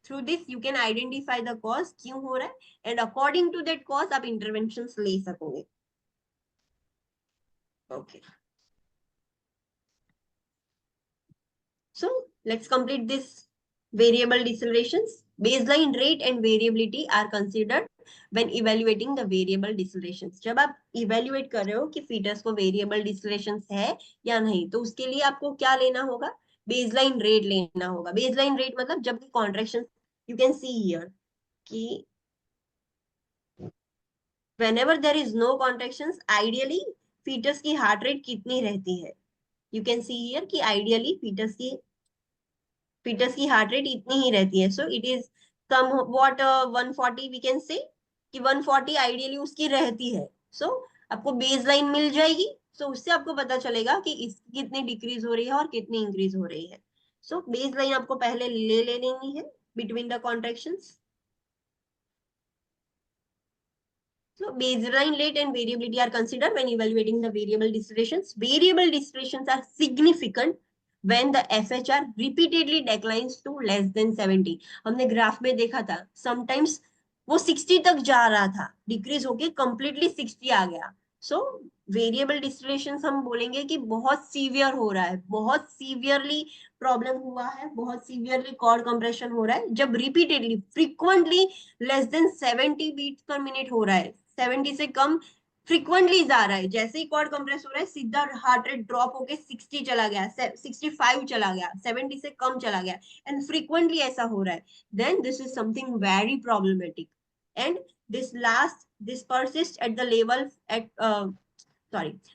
Through this you can identify the cause क्यों हो रहा है, and according to that cause आप interventions ले सकोगे। Okay, so let's complete this variable decelerations. Baseline rate and variability are considered when evaluating the variable decelerations. जब आप evaluate कर रहे हो कि fetus को variable decelerations है या नहीं, तो उसके लिए आपको क्या लेना होगा? Baseline rate लेना होगा। Baseline rate मतलब जब भी contractions, you can see here कि whenever there is no contractions, ideally fetus की heart rate कितनी रहती है? You can see here कि ideally fetus की heart rate इतनी ही रहती है। So it is somewhat 140 we can say कि 140 ideally उसकी रहती है। So आपको baseline मिल जाएगी, so उससे आपको पता चलेगा कि इसकी कितनी डिक्रीज हो रही है और कितनी इंक्रीज हो रही है। So baseline आपको पहले ले लेनी है between the contractions. So baseline rate and variability are considered when evaluating the variable decelerations. Variable decelerations are significant when the FHR repeatedly declines to less than 70. हमने ग्राफ में देखा था, sometimes वो 60 तक जा रहा था, डिक्रीज होके completely 60 आ गया। So वेरिएबल डिस्टिलेशंस हम बोलेंगे कि बहुत सीवियर हो रहा है, बहुत सीवियरली प्रॉब्लम हुआ है, बहुत सीवियरली कॉर्ड कंप्रेशन हो रहा है जब repeatedly frequently less than 70 beats per minute हो रहा है, 70 से कम फ्रीक्वेंटली जा रहा है। जैसे ही कॉर्ड कंप्रेस हो रहा है सीधा हार्ट रेट ड्रॉप होके 60 चला गया, 65 चला गया, 70 से कम चला गया, एंड फ्रीक्वेंटली ऐसा हो रहा है, then this is something very problematic, and this persists at the level at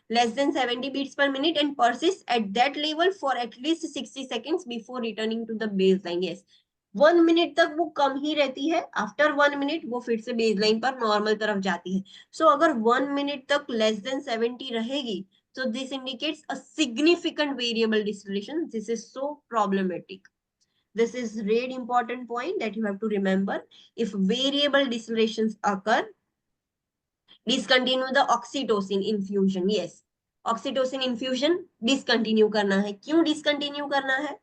less than 70 beats per minute and persists at that level for at least 60 seconds before returning to the baseline. Yes, 1 minute तक वो कम ही रहती है, after 1 minute वो फिर से baseline पर normal तरफ जाती है। सो अगर 1 minute तक लेस देन 70 रहेगी, so this indicates a significant variable distillation. This is so problematic. This is really important point that you have to remember. If variable distillations occur, discontinue the oxytocin infusion. Yes, oxytocin infusion discontinue करना है। क्यों discontinue करना है?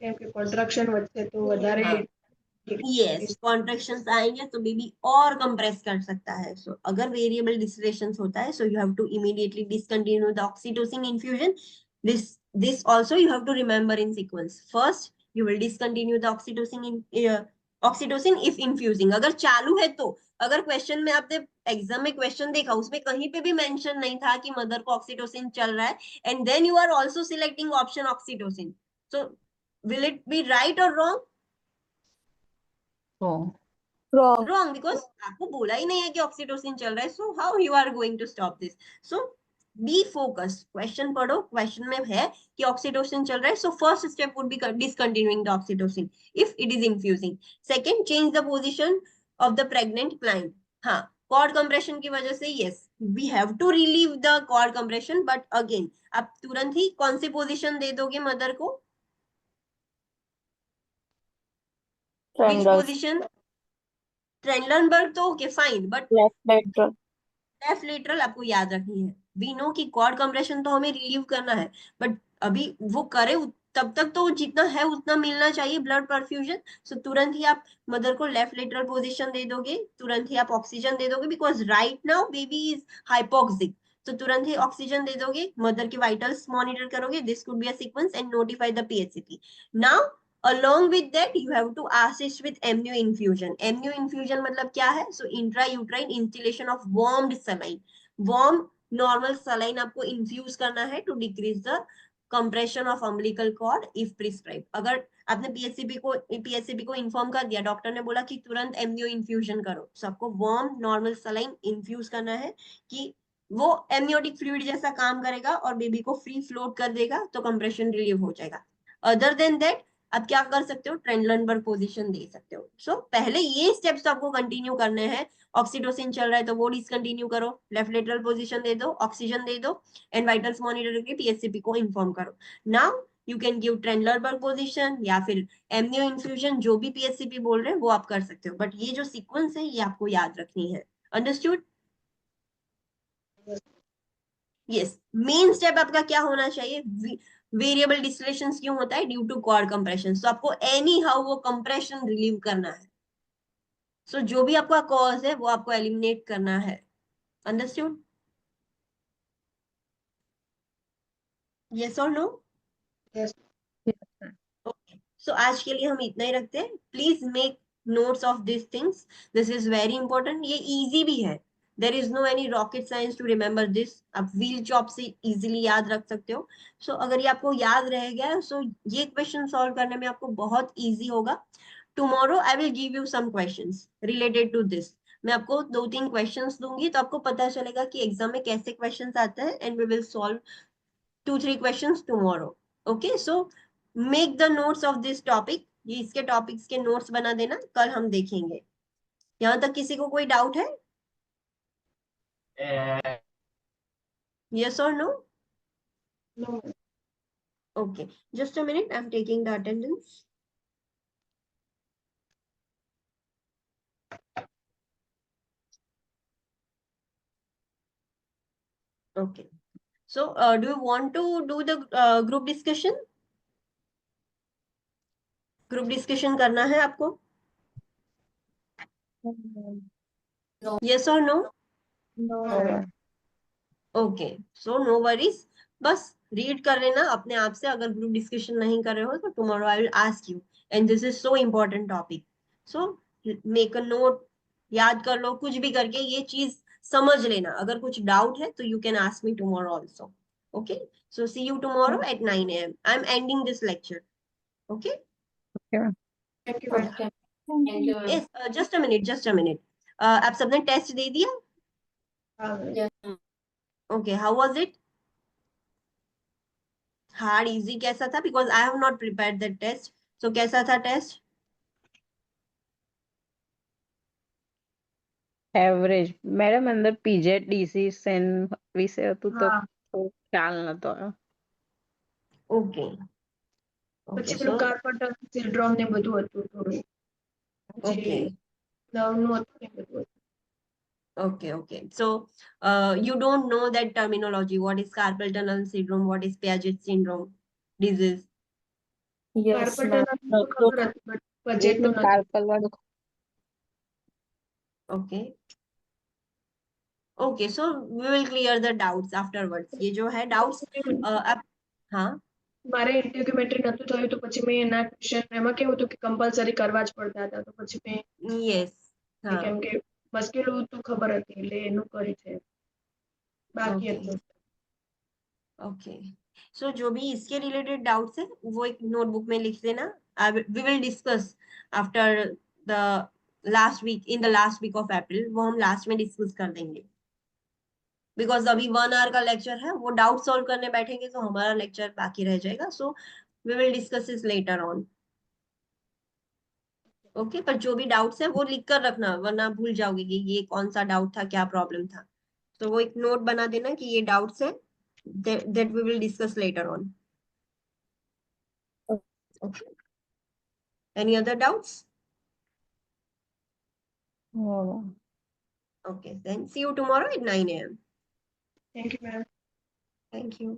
કેમ કે contraction વધશે તો વધારે यस, कॉन्ट्रैक्शंस आएंगे तो बेबी और कंप्रेस कर सकता है। सो अगर वेरिएबल डिस्टिलेशंस होता है, so you have to immediately discontinue the oxytocin infusion. This also you have to remember in sequence. First you will discontinue the oxytocin if infusing, अगर चालू है तो। अगर क्वेश्चन में आपने एग्जाम में क्वेश्चन देखा, उसमें कहीं पे भी मेंशन नहीं था कि मदर को ऑक्सीटोसिन चल रहा है, and then you are also selecting option oxytocin, so will it be right और रॉन्ग? Wrong. Wrong, because आपको बोला ही नहीं है कि ऑक्सीटोसिन चल रहा है, so how you are going to stop this? So be focused, question पढ़ो, क्वेश्चन में है कि ऑक्सीटोसिन चल रहा है, so first step would be discontinuing the oxytocin if it is infusing. Second, change the position of the pregnant client. हाँ, cord compression की वजह से yes we have to relieve the cord compression, but again आप तुरंत ही कौन सी position दे दोगे mother को? which Triangle. position? ट्रेनलनबर्ग तो okay fine, but Left lateral. Left lateral आपको याद रखनी है। वी नो कि कॉर्ड कंप्रेशन तो हमें रिलीव करना है, बट अभी वो करे तब तक तो जितना है उतना मिलना चाहिए ब्लड परफ्यूजन। सो तुरंत ही आप मदर को लेफ्ट लेटरल पोजीशन दे दोगे, तुरंत ही आप ऑक्सीजन दे दोगे, because right now baby is hypoxic. तो तुरंत ही ऑक्सीजन दे दोगे, मदर के वाइटल्स मॉनिटर करोगे, this could be a sequence, and notify the PHCP. Now along with that you have to assist with amnio infusion. Amnio infusion मतलब क्या है? So intrauterine instillation of warmed saline. Warm normal saline आपको infuse करना है to decrease the compression of umbilical cord if prescribed. अगर आपने पीएचसीपी को inform कर दिया, डॉक्टर ने बोला कि तुरंत एमनियो इन्फ्यूजन करो, so आपको वार्म नॉर्मल सलाइन इन्फ्यूज करना है कि वो एमनियोटिक फ्लूइड जैसा काम करेगा और बेबी को फ्री फ्लोट कर देगा, तो कंप्रेशन रिलीव हो जाएगा। अदर देन दैट आप क्या कर सकते हो, ट्रेंडलनबर्ग पोजीशन दे सकते हो। सो पहले ये स्टेप्स आपको कंटिन्यू करने हैं। ऑक्सीटोसिन चल रहा है तो वो डिसकंटिन्यू करो, लेफ्ट लेटरल पोजीशन दे दो, ऑक्सीजन दे दो, एंड वाइटल्स मॉनिटर करके पीएससीपी को इन्फॉर्म करो। Now you can give Trendelenburg position या फिर एमनियो इन्फ्यूजन, जो भी पीएससीपी बोल रहे हैं वो आप कर सकते हो, बट ये जो सीक्वेंस है ये आपको याद रखनी है। अंडरस्टूड? यस। मेन स्टेप आपका क्या होना चाहिए, वेरिएबल डिस्टिलेशन क्यों होता है, ड्यू टू क्वाड कंप्रेशन। सो आपको एनी हाउ वो कंप्रेशन रिलीव करना है। सो जो भी आपका कॉज है वो आपको एलिमिनेट करना है। अंडरस्टूड? यस और नो? Yes. ओके, सो आज के लिए हम इतना ही रखते हैं। Please make notes of this things, this is very important. ये इजी भी है, there is no any rocket science to remember this. आप व्हील चॉप से इजीली याद रख सकते हो। सो अगर ये आपको याद रह गया, सो ये क्वेश्चन सॉल्व करने में आपको बहुत इजी होगा। Tomorrow I will give you some questions related to this. मैं आपको 2-3 क्वेश्चंस दूंगी तो आपको पता चलेगा कि एग्जाम में कैसे क्वेश्चंस आते हैं, and we will solve 2-3 questions tomorrow. Okay, so make the notes of this topic. ये इसके टॉपिक्स के नोट्स बना देना, कल हम देखेंगे। यहाँ तक किसी को कोई डाउट है? Yes or no? No. Okay, just a minute, I'm taking the attendance. Okay, so do you want to do the group discussion? Group discussion करना है आपको? Yes or no? No. Okay, so no worries, बस read कर लेना अपने आप से। अगर ग्रुप डिस्कशन नहीं कर रहे हो तो tomorrow I will ask you, and this is so important topic. So make a note, याद कर लो कुछ भी करके, ये चीज समझ लेना। अगर कुछ डाउट है तो you can ask me tomorrow also. Okay, so see you tomorrow at 9 AM। I am ending this lecture. Okay, Thank you, madam. Thank you. Yes, just a minute, just a minute. आप सबने test दे दिया? Okay, how was it? Hard, easy, कैसा था? Because I have not prepared the test. सो कैसा था test? Average madam અંદર પીજેડ ડીસીઝ વિશે હતું તો હા. ખ્યાલ નતો આવ્યો. ઓકે ઓકે, પછી સો પેલું કાર્પેન્ટર સિન્ડ્રોમ ને બધું હતું થોડું. ઓકે પછી નર્વનું હતું ને બધું હતું. okay, okay, so you don't know that terminology, what is carpal tunnel syndrome, what is Piaget syndrome disease? Yes carpenter ma'am. તો ખબર હતી બટ બજેટ તો નથી. કાર્પલ વાળું okay, okay, so we will clear the doubts afterwards. ये जो है doubts, अब हाँ, મારે ઇન્ટિગ્યુમેન્ટરી નતું થયું તો પછી મેં એના ક્વેશ્ચન એમાં કેવું હતું કે કમ્પલસરી કરવા જ પડતા હતા તો પછી મેં yes, हाँ, કેમ કે મુશ્કેલું તો ખબર હતી એટલે એનું કરી છે બાકી okay, હતું. okay, so जो भी इसके रिलेटेड डाउट्स है वो एक नोटबुक में लिख देना। we will discuss after the last week, in the last week of April, वो हम लास्ट में डिस्कस कर देंगे। बिकॉज अभी 1 आवर का लेक्चर है, वो डाउट सॉल्व करने बैठेंगे तो हमारा लेक्चर बाकी रह जाएगा। So we will discuss this later on. Okay, पर जो भी डाउट्स है वो लिख कर रखना, वरना भूल जाओगे कि ये कौन सा डाउट था, क्या प्रॉब्लम था। तो वो एक नोट बना देना कि ये डाउट्स है, that we will discuss later on. Okay, any other doubts? Okay, then see you tomorrow at 9 AM। Thank you ma'am. Thank you.